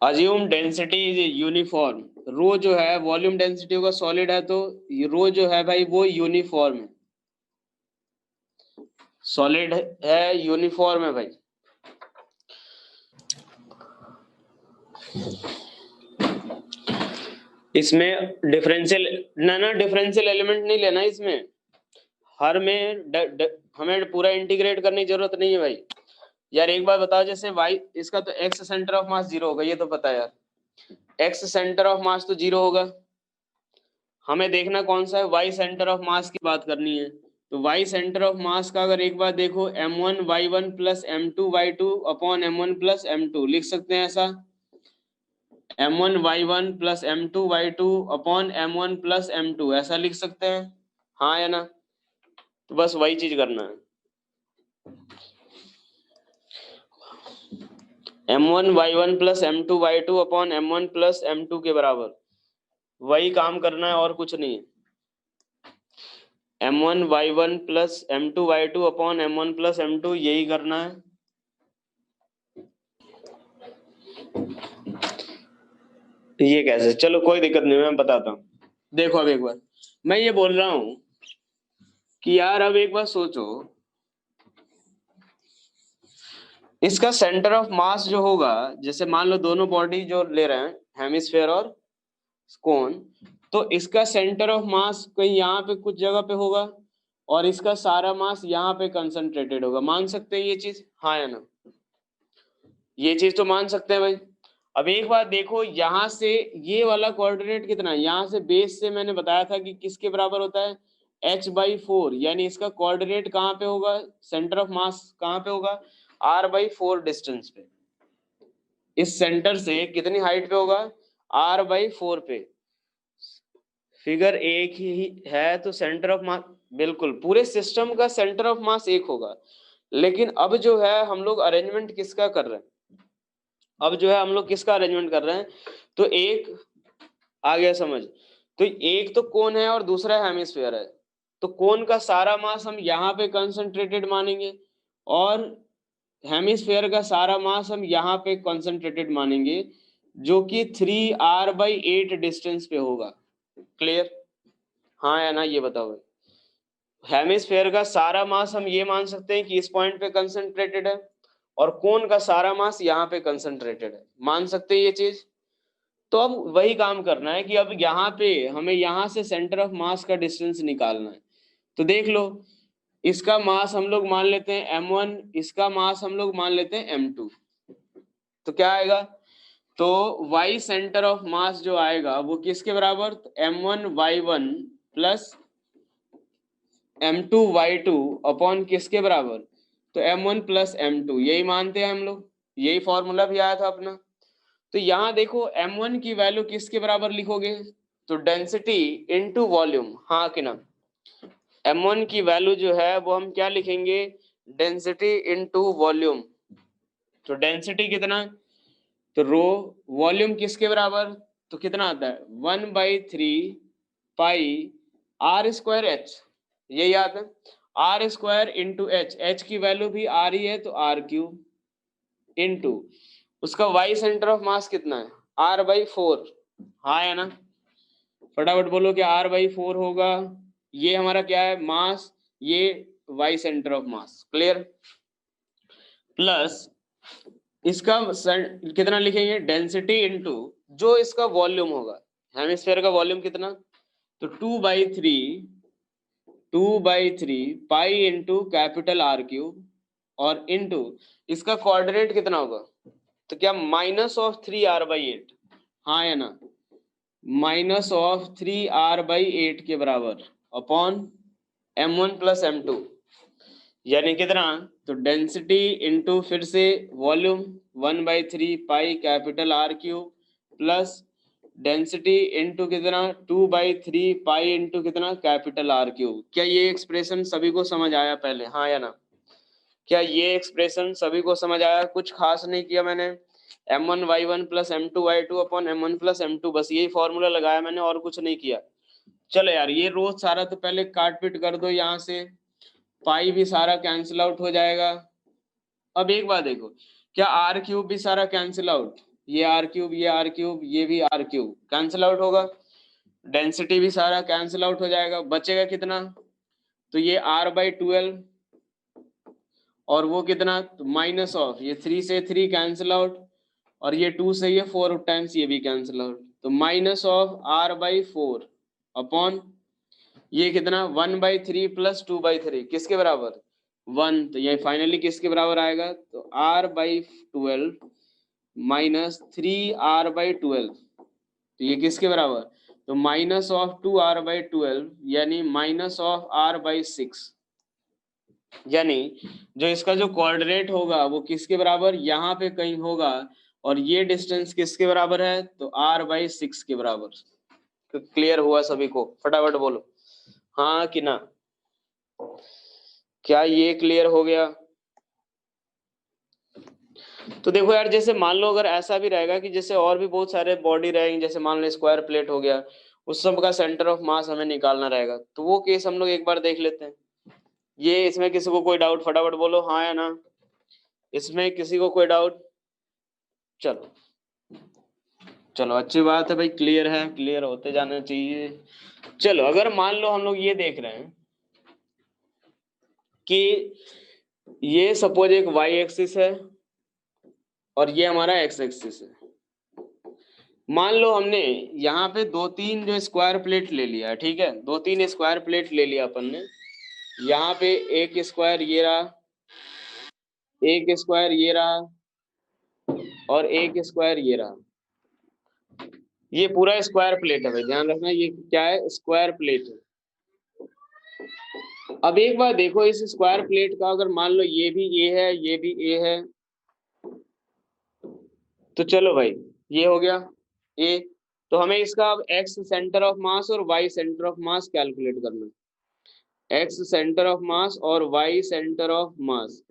A: Assume density is uniform, rho जो है volume density होगा, solid है तो रो जो है भाई वो uniform है, सॉलिड है यूनिफॉर्म है भाई। इसमें डिफरेंशियल ना डिफरेंशियल एलिमेंट नहीं लेना इसमें, हर में हमें पूरा इंटीग्रेट करने की जरूरत नहीं है भाई। यार एक बार बताओ, जैसे y इसका तो x सेंटर ऑफ मास 0 होगा, ये तो पता है यार, x सेंटर ऑफ मास तो 0 होगा, हमें देखना कौन सा है? y सेंटर ऑफ मास की बात करनी है। तो y सेंटर ऑफ मास का अगर एक बार देखो, m1y1 plus m2y2 upon m1 plus m2 लिख सकते हैं ऐसा, m1y1 plus m2y2 upon m1 plus m2 ऐसा लिख सकते हैं, हाँ या ना? तो बस वही चीज करना है, m1y1 plus m2y2 upon m1 plus m2 के बराबर, वही काम करना है और कुछ नहीं है। m1y1 plus m2y2 upon m1 plus m2 यही करना है। ये कैसे? चलो कोई दिक्कत नहीं, मैं बताता हूँ। देखो अब एक बार मैं ये बोल रहा हूं कि यार अब एक बार सोचो, इसका सेंटर ऑफ मास जो होगा, जैसे मान लो दोनों बॉडी जो ले रहे हैं हेमिस्फेयर और कोन, तो इसका सेंटर ऑफ मास कहीं यहाँ पे कुछ जगह पे होगा और इसका सारा मास यहाँ पे कंसंट्रेटेड होगा, मान सकते हैं ये चीज, हाँ या ना? ये चीज तो मान सकते हैं भाई। अब एक बार देखो, यहाँ से ये वाला कोऑर्डिनेट कितना है, यहाँ से बेस से मैंने बताया था कि किसके बराबर होता है? h/4, यानी इसका कोऑर्डिनेट कहाँ पे होगा? सेंटर ऑफ मास कहाँ पे होगा? r/4 डिस्टेंस पे। इस सेंटर से कितनी हाइट पे होगा? r/4 पे। फिगर एक ही है तो सेंटर ऑफ मास, बिल्कुल पूरे सिस्टम का सेंटर ऑफ मास एक होगा, लेकिन अब जो है हम लोग अरेंजमेंट किसका कर रहे हैं? अब जो है हम लोग किसका अरेंजमेंट कर रहे हैं? तो एक आ गया समझ? तो एक तो कोन है और दूसरा हेमिस्फीयर है, तो कोन का सारा मास हम यहाँ पे कंसंट्रेटेड मानेंगे और हेमिस्फीयर का सारा मास हम यहाँ पे कंसंट्रेटेड मानेंगे, जो कि 3r/8 डिस्टेंस पे होगा। क्लियर? हाँ या ना ये बताओ भाई। हेमिस्फीयर का सारा मास हम ये मान सकते हैं कि इस पॉइंट पे कंसंट्रेटेड है और कोन का सारा मास यहाँ पे कंसंट्रेटेड है, मान सकते हैं ये चीज। तो अब वही काम करना है कि अब यहाँ पे हमें यहाँ से सेंटर ऑफ मास का डिस्टेंस निकालना है। तो देख लो, इसका मास हम लोग मान लेते हैं m1, इसका मास हम लोग मान लेते हैं m2। तो क्या आएगा? तो y सेंटर ऑफ मास जो आएगा वो किसके बराबर? m1y1 प्लस m2y2 अपॉन किसके बराबर? तो m1 प्लस m2, यही मानते हैं हम लोग, यही फॉर्मूला भी आया था अपना। तो यहाँ देखो m1 की वैल्यू किसके बराबर लिखोगे? तो डेंसिटी इनटू वॉल्यूम, हाँ कि ना? m1 की वैल्यू जो है वो हम क्या लिखेंगे? Density into volume. तो डेंसिटी कितना? तो रो, वॉल्यूम किसके बराबर? तो कितना आता है? 1/3 पाई r²h, ये याद है, r² इंटू h की वैल्यू भी r ही है तो r³ इंटू उसका y सेंटर ऑफ मास कितना है? r/4, हाँ है ना? फटाफट बोलो कि r/4 होगा। ये हमारा क्या है? मास, ये y centre of mass. Clear? Plus इसका कितना लिखेंगे? डेंसिटी इनटू जो इसका वॉल्यूम होगा, हेमिस्फीयर का वॉल्यूम कितना? तो 2/3 पाई इंटू कैपिटल r³ और इंटू इसका कोऑर्डिनेट कितना होगा? तो क्या -3r/8, हाँ या ना? -3r/8 के बराबर अपॉन m1 प्लस m2, यानी कितना? तो डेंसिटी इंटू फिर से volume 1/3 pi capital r³ plus density into कितना? 2/3 पाई इंटू कितना? Capital r³। क्या ये एक्सप्रेशन सभी को समझ आया पहले, हाँ या ना? क्या ये एक्सप्रेशन सभी को समझ आया? कुछ खास नहीं किया मैंने, m1y1 plus m2y2 upon m1 plus m2, बस यही फॉर्मूला लगाया मैंने और कुछ नहीं किया। चलो यार, ये रोज सारा तो पहले काट पीट कर दो, यहाँ से पाई भी सारा कैंसिल आउट हो जाएगा। अब एक बात देखो, क्या r³ भी सारा कैंसिल आउट? ये r³, ये r³, ये भी r³ कैंसिल आउट होगा। डेंसिटी भी सारा कैंसिल आउट हो जाएगा, बचेगा कितना? तो ये r/12 और वो कितना? तो माइनस ऑफ ये 3 से 3 कैंसिल आउट और ये 2 से ये 4 टाइम्स ये भी कैंसिल आउट, तो माइनस ऑफ r/4 अपॉन ये कितना? 1/3 प्लस 2/3 किसके बराबर? 1। तो ये फाइनली किसके बराबर आएगा? तो r/12 माइनस 3r/12, तो ये किसके बराबर? तो माइनस ऑफ 2r/12 यानी माइनस ऑफ r/6, यानी जो इसका जो कोऑर्डिनेट होगा वो किसके बराबर? यहाँ पे कहीं होगा और ये डिस्टेंस किसके बराबर है? तो r/6 के बराबर। तो क्लियर हुआ सभी को? फटाफट बोलो हाँ कि ना। क्या ये क्लियर हो गया? तो देखो यार, जैसे मान लो अगर ऐसा भी रहेगा कि जैसे और भी बहुत सारे बॉडी रहेंगे, जैसे मान लो स्क्वायर प्लेट हो गया, उस सब का सेंटर ऑफ मास हमें निकालना रहेगा, तो वो केस हम लोग एक बार देख लेते हैं। ये इसमें किसी को कोई डाउट? फटाफट बोलो हाँ या ना। इसमें किसी को कोई डाउट? चलो चलो, अच्छी बात है भाई, क्लियर है, क्लियर होते जाना चाहिए। चलो, अगर मान लो हम लोग ये देख रहे हैं कि ये सपोज एक y एक्सिस है और ये हमारा x एक्सिस है। मान लो हमने यहाँ पे 2-3 जो स्क्वायर प्लेट ले लिया, ठीक है, 2-3 स्क्वायर प्लेट ले लिया अपन ने। यहाँ पे एक स्क्वायर ये रहा, एक स्क्वायर ये रहा और एक स्क्वायर ये रहा। ये पूरा स्क्वायर प्लेट है भाई, ध्यान रखना, ये क्या है? स्क्वायर प्लेट है। अब एक बार देखो, इस स्क्वायर प्लेट का अगर मान लो ये भी ए है, ये भी ए है, तो चलो भाई ये हो गया ए। तो हमें इसका अब एक्स सेंटर ऑफ मास और y centre of mass calculate करना है। एक्स सेंटर ऑफ मास और वाई सेंटर ऑफ मास,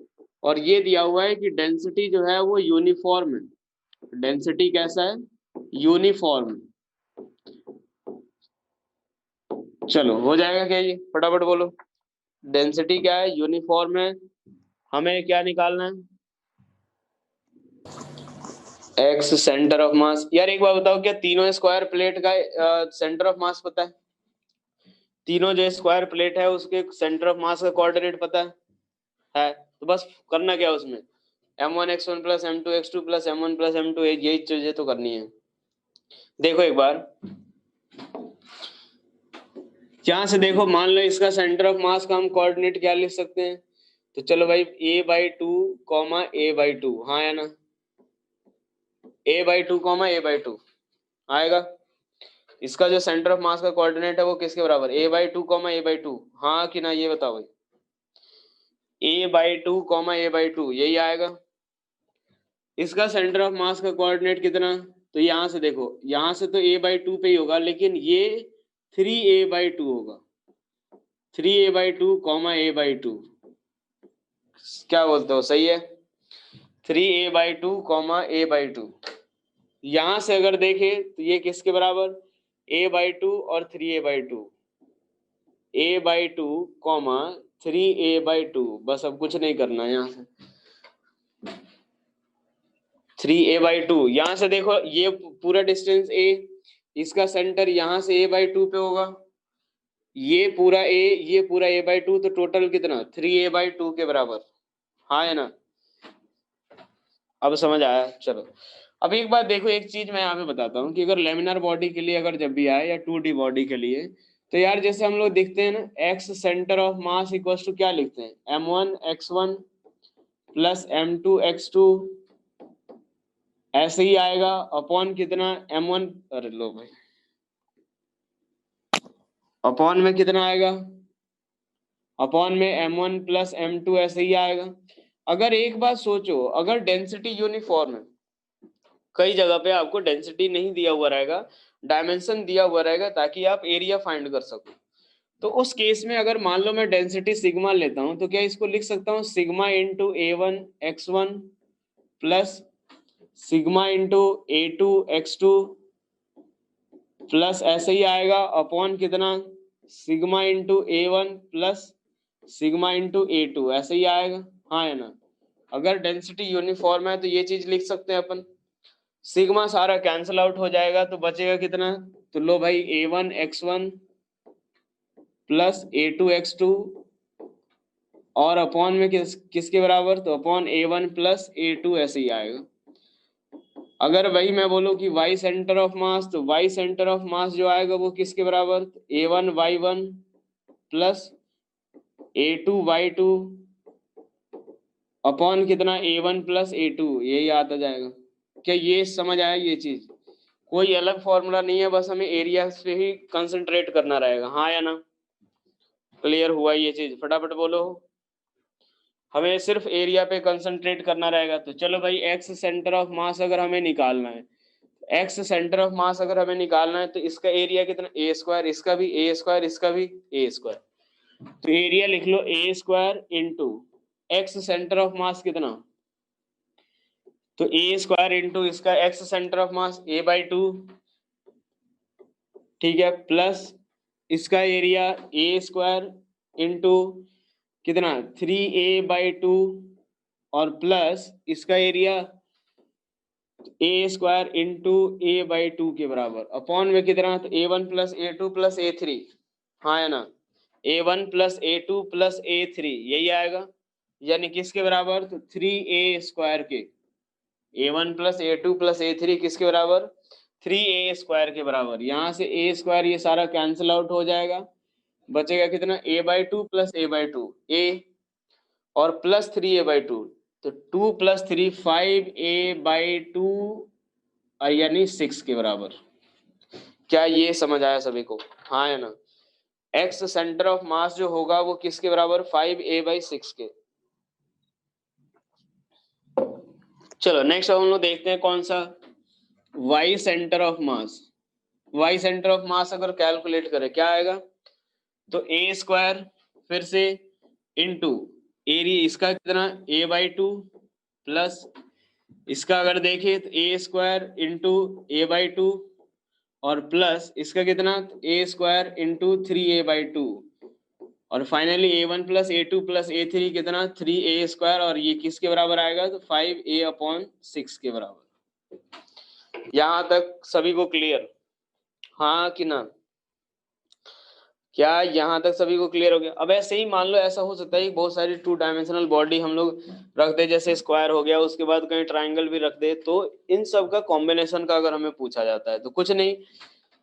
A: और ये दिया हुआ है कि डेंसिटी जो है वो यूनिफॉर्म है। डेंसिटी कैसा है? यूनिफॉर्म। चलो हो जाएगा क्या ये, फटाफट बोलो। डेंसिटी क्या है, यूनिफॉर्म है, हमें क्या निकालना है, एक्स सेंटर ऑफ मास। यार एक बार बताओ, क्या तीनों स्क्वायर प्लेट का सेंटर ऑफ मास पता है? तीनों जो स्क्वायर प्लेट है उसके सेंटर ऑफ मास का कोऑर्डिनेट पता है? तो बस करना क्या उसमें, m1x1 plus m2x2 plus m1 plus m2, यही चीजें तो करनी है। देखो एक बार यहाँ से देखो, मान लो इसका सेंटर ऑफ मास का हम कोऑर्डिनेट क्या लिख सकते हैं, तो चलो भाई a/2 कॉमा a/2, हाँ है ना, a/2 कॉमा a/2 आएगा। इसका जो सेंटर ऑफ मास का कोऑर्डिनेट है वो किसके बराबर, a/2 कॉमा a/2, हाँ कि ना, ये बताओ भाई, a/2 कॉमा a/2 यही आएगा। इसका सेंटर ऑफ मास का कोऑर्डिनेट कितना, तो यहाँ से देखो, यहाँ से तो a/2 पे ही होगा, लेकिन ये 3a/2 होगा, 3a/2 कॉमा a/2, क्या बोलते हो, सही है, 3a/2 कॉमा a/2। यहां से अगर देखे तो ये किसके बराबर, a/2 और 3a/2, a/2 कॉमा 3a/2, बस अब कुछ नहीं करना है यहाँ से, 3a/2। यहां से देखो ये पूरा डिस्टेंस a, इसका सेंटर यहां से a/2 पे होगा, ये पूरा a, ये पूरा a/2, तो टोटल कितना, 3a/2 के बराबर, हाँ है ना। अब समझ आया, चलो। अब एक बात देखो, एक चीज मैं यहाँ पे बताता हूँ कि अगर लेमिनार बॉडी के लिए अगर जब भी आए, या 2D बॉडी के लिए, तो यार जैसे हम लोग देखते हैं ना, x centre of mass equal to क्या लिखते हैं, m1x1 प्लस m2x2, ऐसे ही आएगा, अपॉन कितना m1, अरे लो भाई, अपॉन में कितना आएगा, अपॉन में m1 प्लस m2 ऐसे ही आएगा। अगर एक बात सोचो, अगर डेंसिटी यूनिफॉर्म है, कई जगह पे आपको डेंसिटी नहीं दिया हुआ रहेगा, डायमेंशन दिया हुआ रहेगा, ताकि आप एरिया फाइंड कर सको। तो उस केस में अगर मान लो मैं डेंसिटी सिग्मा लेता हूं, तो क्या इसको लिख सकता हूँ sigma into a1x1 plus sigma into a2x2 plus ऐसे ही आएगा, अपॉन कितना, sigma into a1 plus sigma into a2, ऐसे ही आएगा, हाँ है ना। अगर डेंसिटी यूनिफॉर्म है तो ये चीज लिख सकते हैं अपन, सिग्मा सारा कैंसिल आउट हो जाएगा, तो बचेगा कितना, तो लो भाई a1x1 प्लस a2x2 और अपॉन में किसके बराबर, तो अपॉन a1 प्लस a2 ऐसे ही आएगा। अगर वही मैं बोलूं कि y सेंटर ऑफ मास, तो y सेंटर ऑफ मास जो आएगा वो किसके बराबर, a1y1 प्लस a2y2 अपॉन कितना, a1 प्लस a2, यही आता जाएगा। क्या ये समझ आया ये चीज, कोई अलग फॉर्मूला नहीं है, बस हमें एरिया पे ही कंसंट्रेट करना रहेगा, हाँ या ना। क्लियर हुआ ये चीज, फटाफट बोलो, हमें सिर्फ एरिया पे कंसंट्रेट करना रहेगा। तो चलो भाई, एक्स सेंटर ऑफ मास अगर हमें निकालना है, एक्स सेंटर ऑफ मास अगर हमें निकालना है, तो इसका एरिया कितना, ए स्क्वायर, इसका भी ए स्क्वायर, इसका भी ए स्क्वायर, तो एरिया लिख लो a square into x centre of mass कितना, तो ए स्क्वायर इंटू इसका x centre of mass a/2, ठीक है, प्लस इसका एरिया ए स्क्वायर इंटू कितना 3a/2 और प्लस इसका area A square into a/2 के बराबर, अपॉन में कितना, तो a1 plus a2 plus a3, हाँ है ना, a1 plus a2 plus a3 यही आएगा, यानी किसके बराबर, तो 3a स्क्वायर के, a1 plus a2 plus a3 किसके बराबर, 3a स्क्वायर के बराबर। यहाँ से a स्क्वायर ये सारा कैंसिल आउट हो जाएगा, बचेगा कितना, a/2 प्लस a/2 a और प्लस 3a/2, तो 2 प्लस 3 5a/2 यानी 6 के बराबर। क्या ये समझ आया सभी को, हाँ है ना। एक्स सेंटर ऑफ मास जो होगा वो किसके बराबर, 5a/6 के। चलो नेक्स्ट हम लोग देखते हैं कौन सा, y centre of mass. Y centre of mass अगर कैलकुलेट करें क्या आएगा, तो ए स्क्वायर फिर से इंटू एरिया, इसका कितना a/2 प्लस इसका अगर देखें तो ए स्क्वायर इंटू a/2 और प्लस इसका कितना ए स्क्वायर इंटू 3a/2 और finally a1 plus a2 plus a3 कितना 3a स्क्वायर और ये किसके बराबर आएगा तो 5a/6 के बराबर। यहां तक सभी को क्लियर, हाँ कि ना? क्या यहाँ तक सभी को क्लियर हो गया? अब ऐसे ही मान लो ऐसा हो सकता है कि बहुत सारी 2 डायमेंशनल बॉडी हम लोग रख दे, जैसे स्क्वायर हो गया, उसके बाद कहीं ट्राइंगल भी रख दे, तो इन सब का कॉम्बिनेशन का अगर हमें पूछा जाता है तो कुछ नहीं,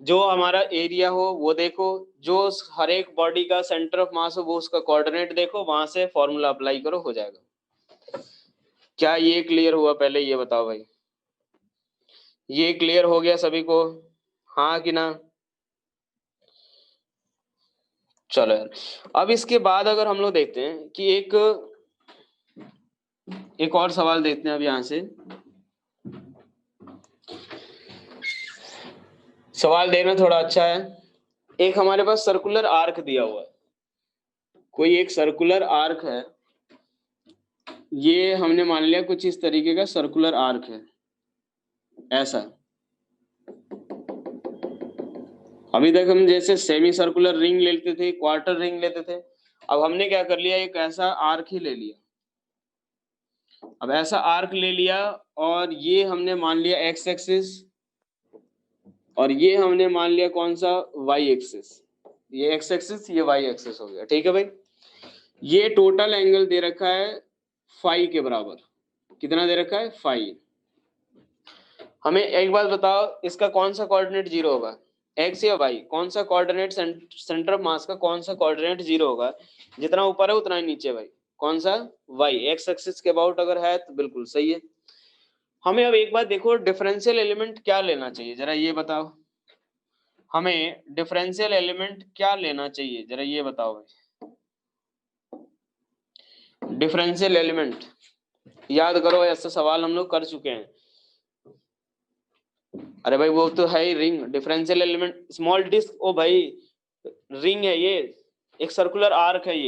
A: जो हमारा एरिया हो वो देखो, जो हर एक बॉडी का सेंटर ऑफ मास हो वो उसका कोऑर्डिनेट देखो, वहां से फॉर्मूला अप्लाई करो, हो जाएगा। क्या ये क्लियर हुआ? पहले ये बताओ भाई, ये क्लियर हो गया सभी को, हाँ कि ना? चलो यार, अब इसके बाद अगर हम लोग देखते हैं कि एक और सवाल देखते हैं अब यहां से। सवाल देखना थोड़ा अच्छा है। एक हमारे पास सर्कुलर आर्क दिया हुआ है, कोई एक सर्कुलर आर्क है, ये हमने मान लिया कुछ इस तरीके का सर्कुलर आर्क है, ऐसा। अभी तक हम जैसे सेमी सर्कुलर रिंग लेते थे, क्वार्टर रिंग लेते थे, अब हमने क्या कर लिया, एक ऐसा आर्क ही ले लिया। अब ऐसा आर्क ले लिया और ये हमने मान लिया एक्स एक्सिस और ये हमने मान लिया कौन सा, वाई एक्सिस। ये एक्स एक्सिस, ये वाई एक्सिस हो गया, ठीक है भाई। ये टोटल एंगल दे रखा है फाई के बराबर। कितना दे रखा है? फाई। हमें एक बात बताओ, इसका कौन सा कोऑर्डिनेट जीरो होगा, एक्स या वाई? कौन सा कोऑर्डिनेट सेंटर ऑफ मास का कौन सा कोऑर्डिनेट जीरो होगा? जितना ऊपर है उतना ही नीचे भाई। कौन सा? वाई। एक्स एक्सिस के अबाउट अगर है तो बिल्कुल सही है। हमें अब एक बात देखो, डिफरेंशियल एलिमेंट क्या लेना चाहिए, जरा ये बताओ। हमें डिफरेंशियल एलिमेंट क्या लेना चाहिए, जरा ये बताओ भाई। डिफरेंशियल एलिमेंट याद करो, ऐसा सवाल हम लोग कर चुके हैं। अरे भाई वो तो है ही ring, differential element small disc, ओ भाई रिंग है ये, एक सर्कुलर आर्क है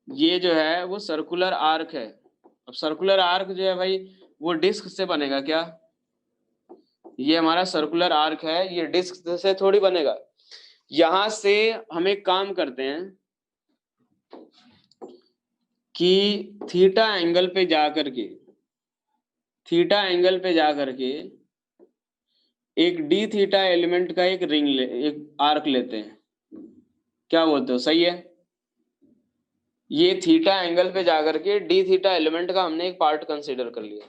A: ये जो है वो सर्कुलर आर्क है। अब सर्कुलर आर्क जो है भाई वो डिस्क से बनेगा क्या? ये हमारा सर्कुलर आर्क है, ये डिस्क से थोड़ी बनेगा। यहां से हम एक काम करते हैं कि थीटा एंगल पे जा करके, थीटा एंगल पे जा करके एक डी थीटा एलिमेंट का एक रिंग एक आर्क लेते हैं। क्या बोलते हो, सही है? ये थीटा एंगल पे जाकर के डी थीटा एलिमेंट का हमने एक पार्ट कंसीडर कर लिया।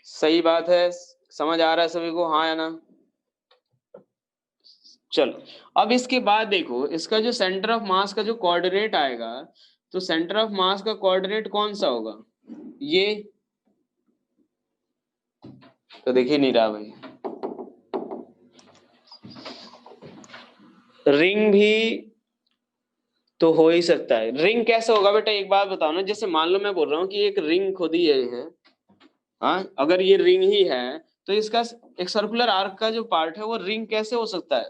A: सही बात है, समझ आ रहा है सभी को, हाँ या ना? चलो, अब इसके बाद देखो, इसका जो सेंटर ऑफ मास का जो कोऑर्डिनेट आएगा, तो सेंटर ऑफ मास का कोऑर्डिनेट कौन सा होगा? ये तो दिख ही नहीं रहा भाई। रिंग भी तो हो ही सकता है। रिंग कैसे होगा बेटा, एक बात बताओ ना, जैसे मान लो मैं बोल रहा हूँ कि एक रिंग खुद ही ये है, हाँ, अगर ये रिंग ही है तो इसका एक सर्कुलर आर्क का जो पार्ट है वो रिंग कैसे हो सकता है?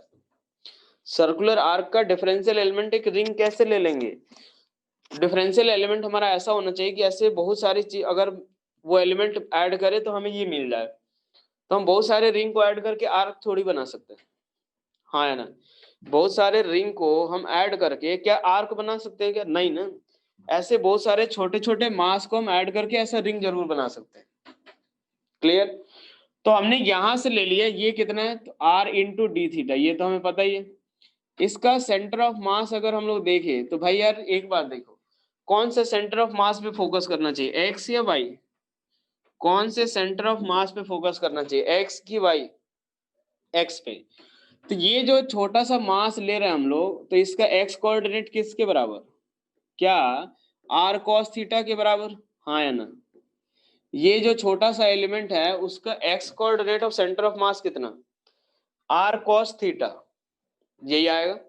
A: सर्कुलर आर्क का डिफरेंशियल एलिमेंट एक रिंग कैसे ले लेंगे? डिफरेंशियल एलिमेंट हमारा ऐसा होना चाहिए कि ऐसे बहुत सारी चीज अगर वो एलिमेंट ऐड करे तो हमें ये मिल जाए, तो हम बहुत सारे रिंग को ऐड करके आर्क थोड़ी बना सकते हैं, हाँ है ना? बहुत सारे रिंग को हम ऐड करके क्या आर्क बना सकते हैं क्या? नहीं ना। ऐसे बहुत सारे छोटे छोटे मास को हम ऐड करके ऐसा रिंग जरूर बना सकते हैं। क्लियर? तो हमने यहां से ले लिया, ये कितना है तो r इंटू डी थीटा, ये तो हमें पता ही है। इसका सेंटर ऑफ मास अगर हम लोग देखें तो भाई यार एक बात देखो, कौन सा सेंटर ऑफ मास पे फोकस करना चाहिए, एक्स या वाई? कौन से सेंटर ऑफ मास पे फोकस करना चाहिए, एक्स की वाई? एक्स पे। तो ये जो छोटा सा मास ले रहे हैं हम लोग, तो इसका एक्स कोऑर्डिनेट किसके बराबर? क्या r cos थीटा के बराबर, हाँ या ना? ये जो छोटा सा एलिमेंट है उसका x coordinate of centre of mass कितना? r cos थीटा, यही आएगा।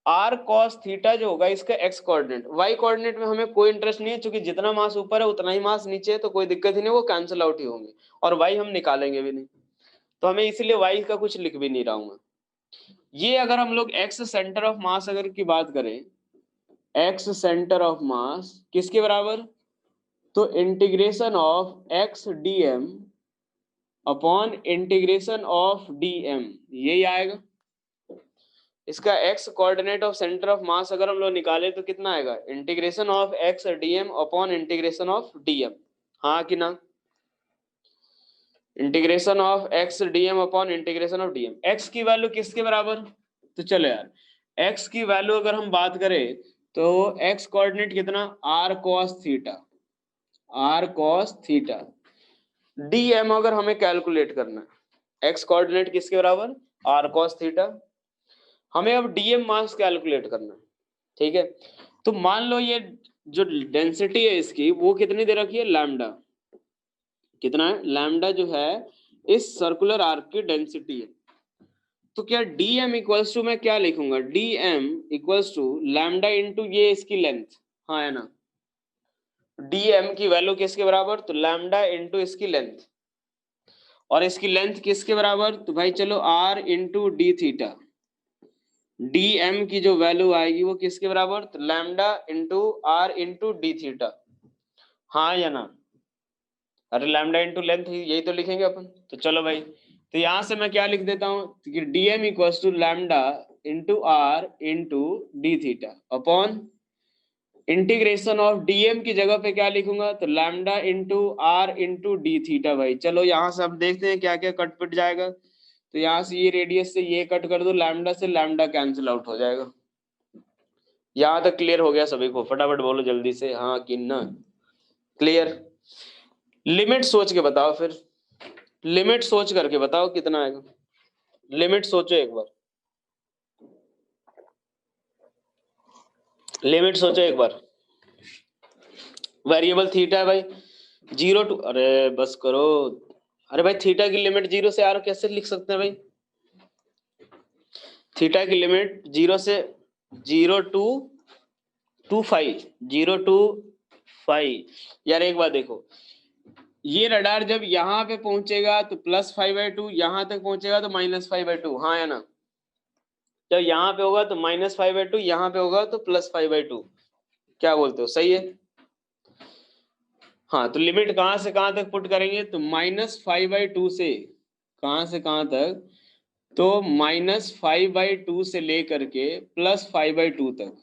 A: r cos थीटा जो होगा इसका x कोऑर्डिनेट। y कोऑर्डिनेट में हमें कोई इंटरेस्ट नहीं है, क्योंकि जितना मास ऊपर है उतना ही मास नीचे है, तो कोई दिक्कत ही नहीं, वो कैंसिल आउट ही होंगे, और y हम निकालेंगे भी नहीं, तो हमें इसलिए y का कुछ लिख भी नहीं रहा हूं मैं। ये अगर हम लोग x सेंटर ऑफ मास अगर की बात करें, x सेंटर ऑफ मास किसके बराबर? तो integration of x dm upon integration of dm, यही आएगा। इसका x coordinate of centre of mass अगर हम लोग निकाले तो कितना आएगा, integration of x dm upon integration of dm, हाँ कि ना, integration of x dm upon integration of dm। x की वैल्यू किसके बराबर, तो चलो यार x की वैल्यू अगर हम बात करें तो x कोऑर्डिनेट कितना, r cos theta, r cos theta. dm अगर हमें कैलकुलेट करना है, x कोऑर्डिनेट किसके बराबर, r cos थीटा। हमें अब dm मास कैलकुलेट करना है, ठीक है। तो मान लो ये जो डेंसिटी है इसकी वो कितनी दे रखी है, लैम्डा, कितना है, लैम्डा जो है इस सर्कुलर आर्क की डेंसिटी है। तो क्या dm इक्वल्स टू मैं क्या लिखूंगा, dm equals to lambda into ये इसकी लेंथ, हाँ है ना, dm की वैल्यू किसके बराबर, तो लैम्डा इंटू इसकी लेंथ, और इसकी लेंथ किसके बराबर, तो भाई चलो r into d theta. dm की जो वैल्यू आएगी वो किसके बराबर, तो lambda into r into d theta, हाँ या ना, अरे लैम्डा इंटू लेंथ यही तो लिखेंगे अपन। तो चलो भाई, तो यहां से मैं क्या लिख देता हूं कि dm equals to lambda into r into d theta upon integration of dm की जगह पे क्या लिखूंगा, तो lambda into r into d theta. भाई चलो यहाँ से अब देखते हैं क्या क्या कट पिट जाएगा। तो यहाँ से ये रेडियस से ये कट कर दो, लैम्डा से लैम्डा कैंसिल आउट हो जाएगा। यहाँ तक क्लियर हो गया सभी को, फटाफट बोलो जल्दी से हाँ कि ना, क्लियर। लिमिट सोच के बताओ, फिर लिमिट सोच करके बताओ कितना आएगा, लिमिट सोचो एक बार, लिमिट सोचो एक बार। वेरिएबल थीटा है भाई, 0 टू, अरे बस करो, अरे भाई थीटा की लिमिट 0 से r कैसे लिख सकते हैं भाई, थीटा की लिमिट 0 से 0 टू 2 5, 0 टू 5। यार एक बार देखो, ये रडार जब यहाँ पे पहुंचेगा तो +5/2, यहाँ तक पहुंचेगा तो -5/2, हाँ है ना, जब यहाँ पे होगा तो -5/2, यहाँ पे होगा तो +5/2, क्या बोलते हो, सही है। हाँ तो लिमिट कहाँ से कहाँ तक पुट करेंगे, तो -5/2 से कहाँ से कहाँ तक, तो -5/2 से लेकर के +5/2 तक,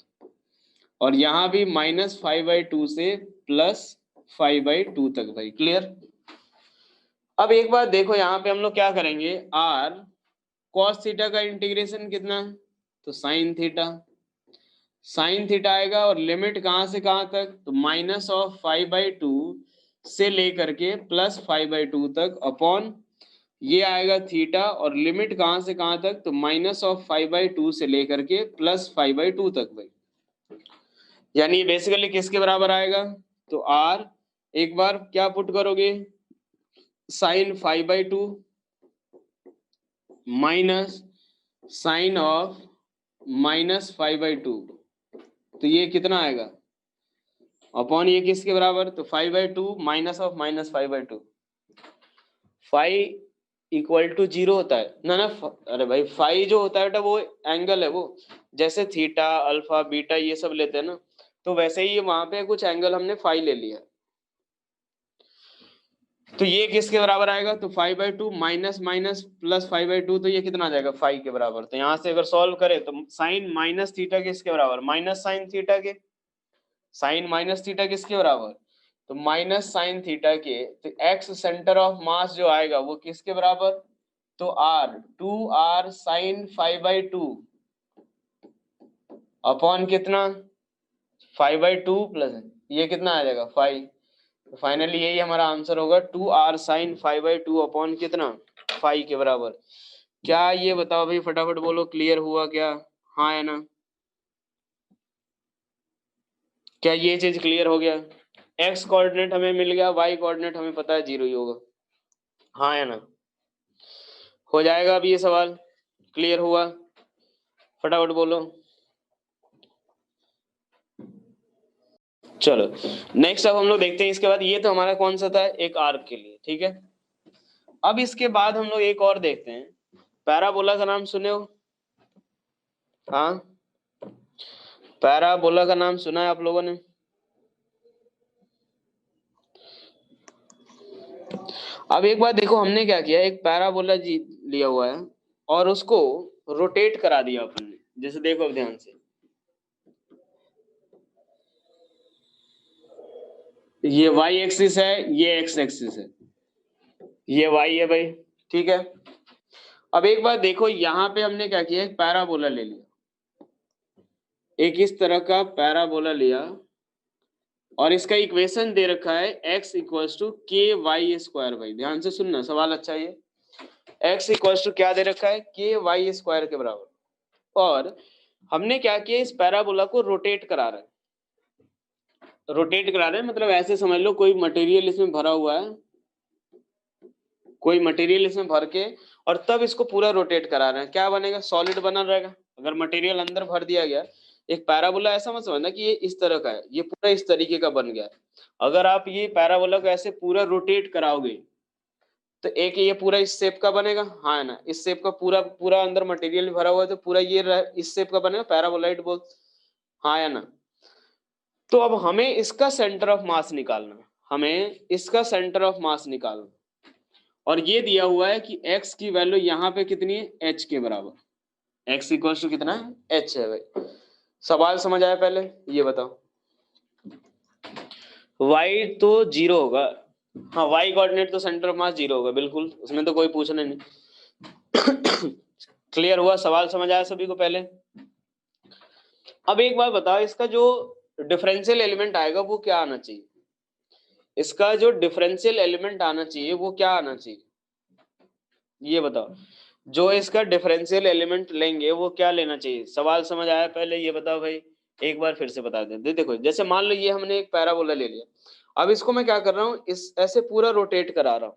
A: और यहाँ भी -5/2 से +5/2 तक। भाई क्लियर। अब एक बात देखो, यहाँ पे हम लोग क्या करेंगे, r cos थीटा का इंटीग्रेशन कितना, तो साइन थीटा, साइन थीटा आएगा, और लिमिट कहाँ से कहाँ तक, तो -5/2 से लेकर के +5/2 तक अपॉन ये आएगा थीटा, और लिमिट कहाँ से कहाँ तक, तो -5/2 से लेकर के +5/2 तक। भाई यानी बेसिकली किसके बराबर आएगा, तो r एक बार क्या पुट करोगे, साइन 5/2 माइनस साइन ऑफ -5/2, तो ये कितना आएगा, अपॉन ये किसके बराबर, तो 5/2 माइनस ऑफ -5/2, 5 = 0 होता है ना ना, अरे भाई 5 जो होता है बेटा वो एंगल है, वो जैसे थीटा अल्फा बीटा ये सब लेते हैं ना, तो वैसे ही वहां पे कुछ एंगल हमने 5 ले लिया। तो ये किसके बराबर आएगा, तो 5/2 माइनस माइनस +5/2, तो ये कितना आ जाएगा, 5 के बराबर। तो यहाँ से अगर सॉल्व करें तो साइन माइनस थीटा किसके बराबर, माइनस साइन थीटा के, साइन माइनस थीटा किसके बराबर, तो माइनस साइन थीटा के, तो एक्स सेंटर ऑफ मास जो आएगा वो किसके बराबर, तो r 2r साइन 5/2 अपॉन कितना 5/2 प्लस ये कितना आ जाएगा 5। तो फाइनली यही हमारा आंसर होगा 2r साइन 5/2 अपॉन कितना 5 के बराबर। क्या ये बताओ भाई, फटाफट बोलो क्लियर हुआ क्या, हाँ है ना, क्या ये चीज क्लियर हो गया, x कोऑर्डिनेट हमें मिल गया, y कोऑर्डिनेट हमें पता है 0 ही होगा, हाँ है ना, हो जाएगा अब ये सवाल, क्लियर हुआ, फटाफट बोलो। चलो नेक्स्ट अब हम लोग देखते हैं, इसके बाद ये तो हमारा कौन सा था, एक आर्क के लिए, ठीक है। अब इसके बाद हम लोग एक और देखते हैं, पैराबोला का नाम सुने हो, हाँ पैराबोला का नाम सुना है आप लोगों ने। अब एक बार देखो, हमने क्या किया, एक पैराबोला जी लिया हुआ है और उसको रोटेट करा दिया अपन ने। जैसे देखो अब ध्यान से, ये y एक्सिस है, ये x एक्सिस है, ये y है भाई, ठीक है। अब एक बार देखो, यहाँ पे हमने क्या किया, एक पैराबोला ले लिया, एक इस तरह का पैराबोला लिया और इसका इक्वेशन दे रखा है x इक्वल्स टू के वाई स्क्वायर। भाई ध्यान से सुनना, सवाल अच्छा है। x इक्वल्स टू क्या दे रखा है, के वाई स्क्वायर के बराबर। और हमने क्या किया, इस पैराबोला को रोटेट करा रहे हैं। रोटेट करा रहे हैं मतलब ऐसे समझ लो, कोई मटेरियल इसमें भरा हुआ है, कोई मटेरियल इसमें भर के और तब इसको पूरा रोटेट करा रहे हैं। क्या बनेगा, सॉलिड बना रहेगा। अगर मटेरियल अंदर भर दिया गया, एक पैराबोला ऐसा मत समझना कि ये इस तरह का है, ये पूरा इस तरीके का बन गया है। अगर आप ये पैराबोला को ऐसे पूरा रोटेट कराओगे तो एक ये पूरा इस शेप का बनेगा, हाँ है ना, इस शेप का पूरा पूरा अंदर मटेरियल भरा हुआ है तो पूरा ये इस शेप का बनेगा, पैराबोलाइड बोल, हाँ है ना। तो अब हमें इसका सेंटर ऑफ मास निकालना, हमें इसका सेंटर ऑफ मास निकालना, और ये दिया हुआ है कि x की वैल्यू यहाँ पे कितनी है, h के बराबर। x इक्वल्स टू कितना है, h है भाई। सवाल समझ आया, पहले ये बताओ। y तो 0 होगा, हाँ y कोऑर्डिनेट तो सेंटर ऑफ मास 0 होगा, बिल्कुल, उसमें तो कोई पूछना नहीं। क्लियर हुआ, सवाल समझ आया सभी को पहले। अब एक बार बताओ, इसका जो डिफरेंशियल एलिमेंट आएगा वो क्या आना चाहिए, इसका जो डिफरेंशियल एलिमेंट आना चाहिए वो क्या आना चाहिए, ये बताओ। जो इसका डिफरेंशियल एलिमेंट लेंगे वो क्या लेना चाहिए, सवाल समझ आया पहले, ये बताओ भाई। एक बार फिर से बता दें, देखो जैसे मान लो ये हमने एक पैराबोला ले लिया, अब इसको मैं क्या कर रहा हूँ, इस ऐसे पूरा रोटेट करा रहा हूँ,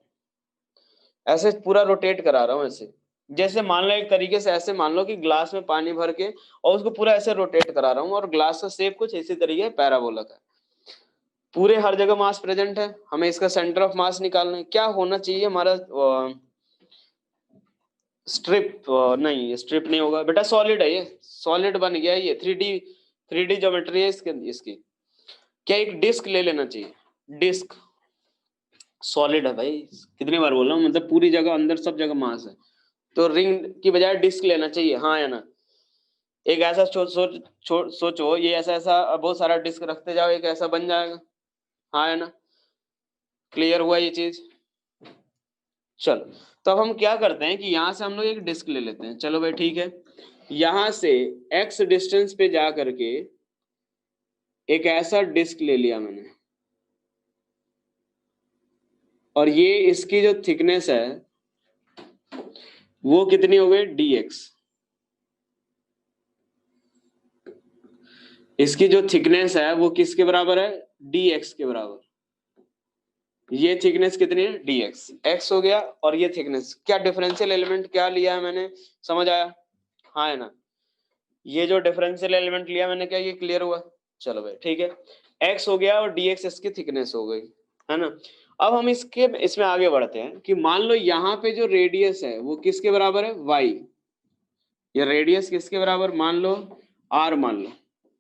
A: ऐसे पूरा रोटेट करा रहा हूँ ऐसे। जैसे मान लो एक तरीके से ऐसे मान लो कि ग्लास में पानी भर के और उसको पूरा ऐसे रोटेट करा रहा हूँ, और ग्लास का शेप कुछ इसी तरीके पैराबोला का, पूरे हर जगह मास प्रेजेंट है। हमें इसका सेंटर ऑफ मास निकालना है, क्या होना चाहिए हमारा, स्ट्रिप, नहीं स्ट्रिप नहीं होगा बेटा, सॉलिड है ये, सॉलिड बन गया ये, 3D ज्योमेट्री है इसकी। क्या एक डिस्क ले लेना चाहिए, डिस्क सॉलिड है भाई, कितनी बार बोल रहा हूँ, मतलब पूरी जगह अंदर सब जगह मास है, तो रिंग की बजाय डिस्क लेना चाहिए, हाँ या ना। एक ऐसा सोचो, ये ऐसा ऐसा बहुत सारा डिस्क रखते जाओ, एक ऐसा बन जाएगा, हाँ या ना। क्लियर हुआ ये चीज, चलो। तो अब हम क्या करते हैं कि यहाँ से हम लोग एक डिस्क ले लेते हैं, चलो भाई ठीक है। यहां से x डिस्टेंस पे जा करके एक ऐसा डिस्क ले लिया मैंने, और ये इसकी जो थिकनेस है वो कितनी हो गई, dx। इसकी जो थिकनेस है वो किसके बराबर है, dx के बराबर। ये थिकनेस कितनी है, dx, x हो गया, और ये थिकनेस, क्या डिफरेंशियल एलिमेंट क्या लिया है मैंने, समझ आया, हाँ है ना। ये जो डिफरेंशियल एलिमेंट लिया मैंने, क्या ये क्लियर हुआ, चलो भाई ठीक है। x हो गया और dx इसकी थिकनेस हो गई, है ना। अब हम इसमें आगे बढ़ते हैं कि मान लो यहाँ पे जो रेडियस है वो किसके बराबर है, y। ये रेडियस किसके बराबर, मान लो r, मान लो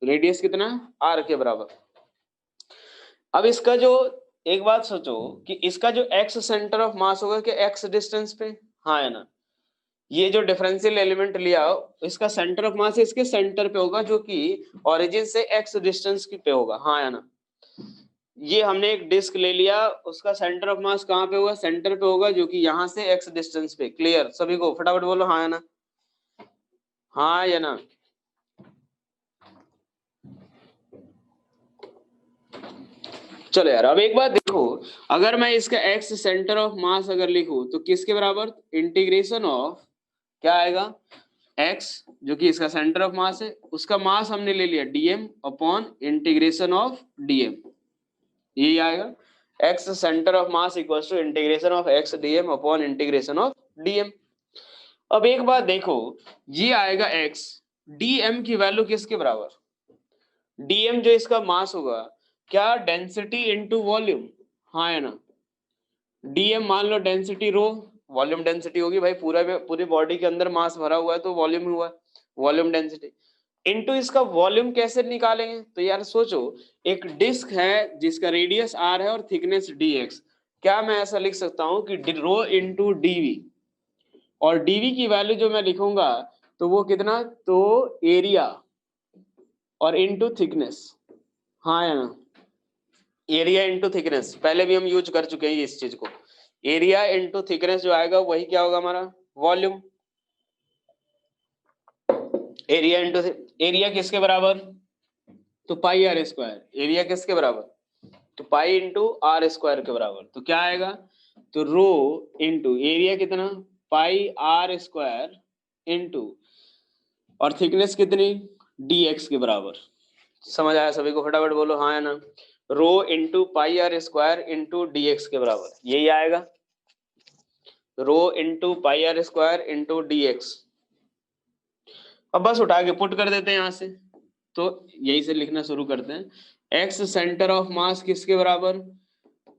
A: रेडियस कितना, r के बराबर। अब इसका जो, एक बात सोचो कि इसका जो x सेंटर ऑफ मास होगा कि x डिस्टेंस पे, हाँ है ना। ये जो डिफरेंशियल एलिमेंट लिया, इसका सेंटर ऑफ मास इसके सेंटर पे होगा, जो कि ओरिजिन से x डिस्टेंस पे होगा, हाँ है ना। ये हमने एक डिस्क ले लिया, उसका सेंटर ऑफ मास कहाँ पे होगा, सेंटर पे होगा, जो कि यहाँ से x डिस्टेंस पे। क्लियर, सभी को फटाफट बोलो हाँ या ना, हाँ या ना। चलो यार, अब एक बात देखो, अगर मैं इसका x सेंटर ऑफ मास अगर लिखूं तो किसके बराबर, इंटीग्रेशन ऑफ, क्या आएगा, x जो कि इसका सेंटर ऑफ मास है, उसका मास हमने ले लिया dm upon integration of dm, यही आएगा। x centre of mass equals to integration of x dm upon integration of dm। अब एक बात देखो, ये आएगा x, dm की वैल्यू किसके बराबर, dm जो इसका मास होगा, क्या डेंसिटी इनटू वॉल्यूम, हाँ है ना। dm मान low density rho, volume density होगी भाई, पूरी बॉडी के अंदर मास भरा हुआ है तो वॉल्यूम हुआ, वॉल्यूम डेंसिटी इनटू इसका वॉल्यूम कैसे निकालेंगे, तो यार सोचो, एक डिस्क है जिसका रेडियस r है और थिकनेस dx, क्या मैं ऐसा लिख सकता हूं कि रो इंटू डीवी, और डीवी की वैल्यू जो मैं लिखूंगा तो वो कितना, तो एरिया और इंटू थिकनेस, हाँ या ना, एरिया इंटू थिकनेस, पहले भी हम यूज कर चुके हैं इस चीज को। एरिया इंटू थिकनेस जो आएगा वही क्या होगा हमारा, वॉल्यूम। एरिया इंटू, एरिया किसके बराबर, तो पाई आर स्क्वायर। एरिया किसके बराबर, तो पाई इंटू आर स्क्वायर के बराबर। तो क्या आएगा, तो रो इंटू एरिया कितना, पाई आर स्क्वायर इंटू, और थिकनेस कितनी, डी एक्स के बराबर। समझ आया सभी को, फटाफट बोलो हाँ या ना। Rho into pi r square into d x के बराबर, यही आएगा, rho into pi r square into d x. अब बस उठा के पुट कर देते हैं यहां से, तो यही से लिखना शुरू करते हैं। एक्स सेंटर ऑफ मास किसके बराबर,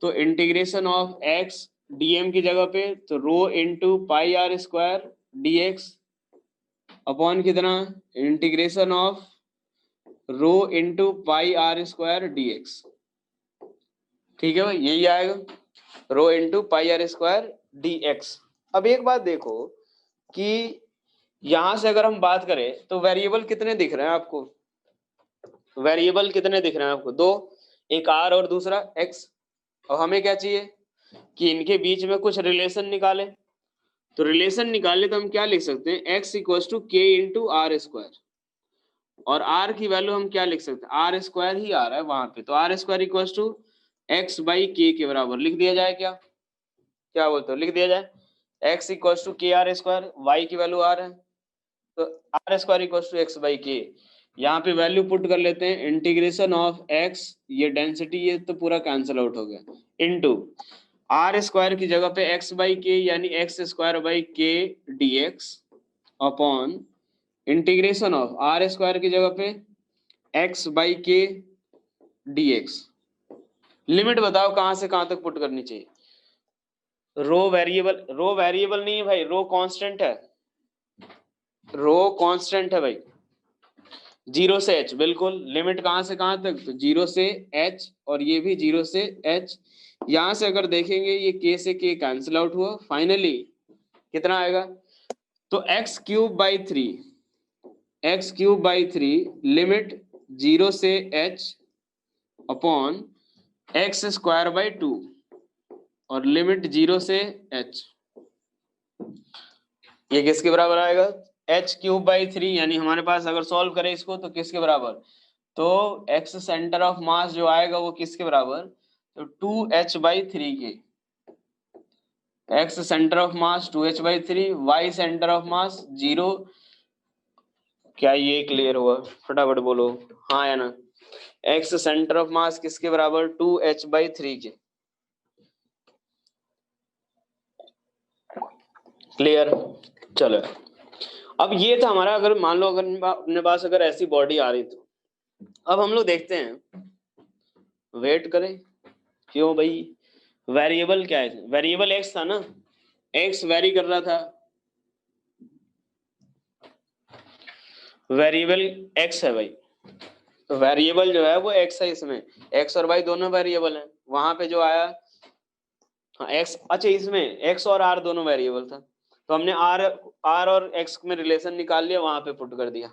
A: तो इंटीग्रेशन ऑफ एक्स डीएम की जगह पे, तो rho into pi r square d x upon कितना, integration of rho into pi r square d x. ठीक है भाई, यही आएगा, rho into pi r square d x. अब एक बात देखो कि यहां से अगर हम बात करें तो वेरिएबल कितने दिख रहे हैं आपको, वेरिएबल कितने दिख रहे हैं आपको, दो, एक आर और दूसरा एक्स। और हमें क्या चाहिए कि इनके बीच में कुछ रिलेशन निकाले, तो रिलेशन निकाले तो हम क्या लिख सकते हैं, एक्स इक्वल टू के इंटू आर स्क्वायर, और आर की वैल्यू हम क्या लिख सकते हैं, आर स्क्वायर ही आ रहा है वहां पे, तो r square equal to x by k बराबर लिख दिया जाए, क्या क्या बोलते हो, लिख दिया जाए, x equal to k r square, y की वैल्यू आर है, तो r square equal to x by k. यहाँ पे वैल्यू पुट कर लेते हैं, इंटीग्रेशन ऑफ एक्स, ये डेंसिटी ये तो पूरा कैंसिल आउट हो गया, इनटू आर स्क्वायर की जगह पे एक्स बाई के, यानी x square by k d x upon integration of r square की जगह पे x by k d x. Limit बताओ कहां से कहां तक पुट करनी चाहिए, रो वेरिएबल नहीं है भाई, रो कांस्टेंट है, रो कांस्टेंट है भाई, जीरो से एच, बिल्कुल। लिमिट कहां से कहां तक, तो जीरो से एच, और ये भी जीरो से एच। यहां से अगर देखेंगे ये के से के कैंसिल आउट हुआ, फाइनली कितना आएगा, तो x cube by three, x cube by three limit zero से h upon x square by two, और लिमिट जीरो से एच, ये किसके बराबर आएगा, एच क्यूब बाई थ्री, यानी हमारे पास अगर सॉल्व करें इसको तो किसके बराबर, तो एक्स सेंटर ऑफ मास जो आएगा वो किसके बराबर, तो two h by three k, x centre of mass two h by three, y centre of mass zero. क्या ये क्लियर हुआ, फटाफट बोलो हाँ या ना। एक्स सेंटर ऑफ मास किसके बराबर, टू एच बाई थ्री के, क्लियर। चलो अब ये था हमारा, अगर मान लो अगर अपने पास अगर ऐसी बॉडी आ रही तो अब हम लोग देखते हैं, वेट करें, क्यों भाई, वेरिएबल क्या है, वेरिएबल एक्स था ना, एक्स वेरी कर रहा था, वेरिएबल एक्स है भाई, तो वेरिएबल जो है वो एक्स है, इसमें एक्स और वाई दोनों वेरिएबल हैं, वहां पे जो आया, हाँ एक्स, अच्छा इसमें एक्स और आर दोनों वेरिएबल था, तो हमने आर और एक्स में रिलेशन निकाल लिया, वहां पे पुट कर दिया,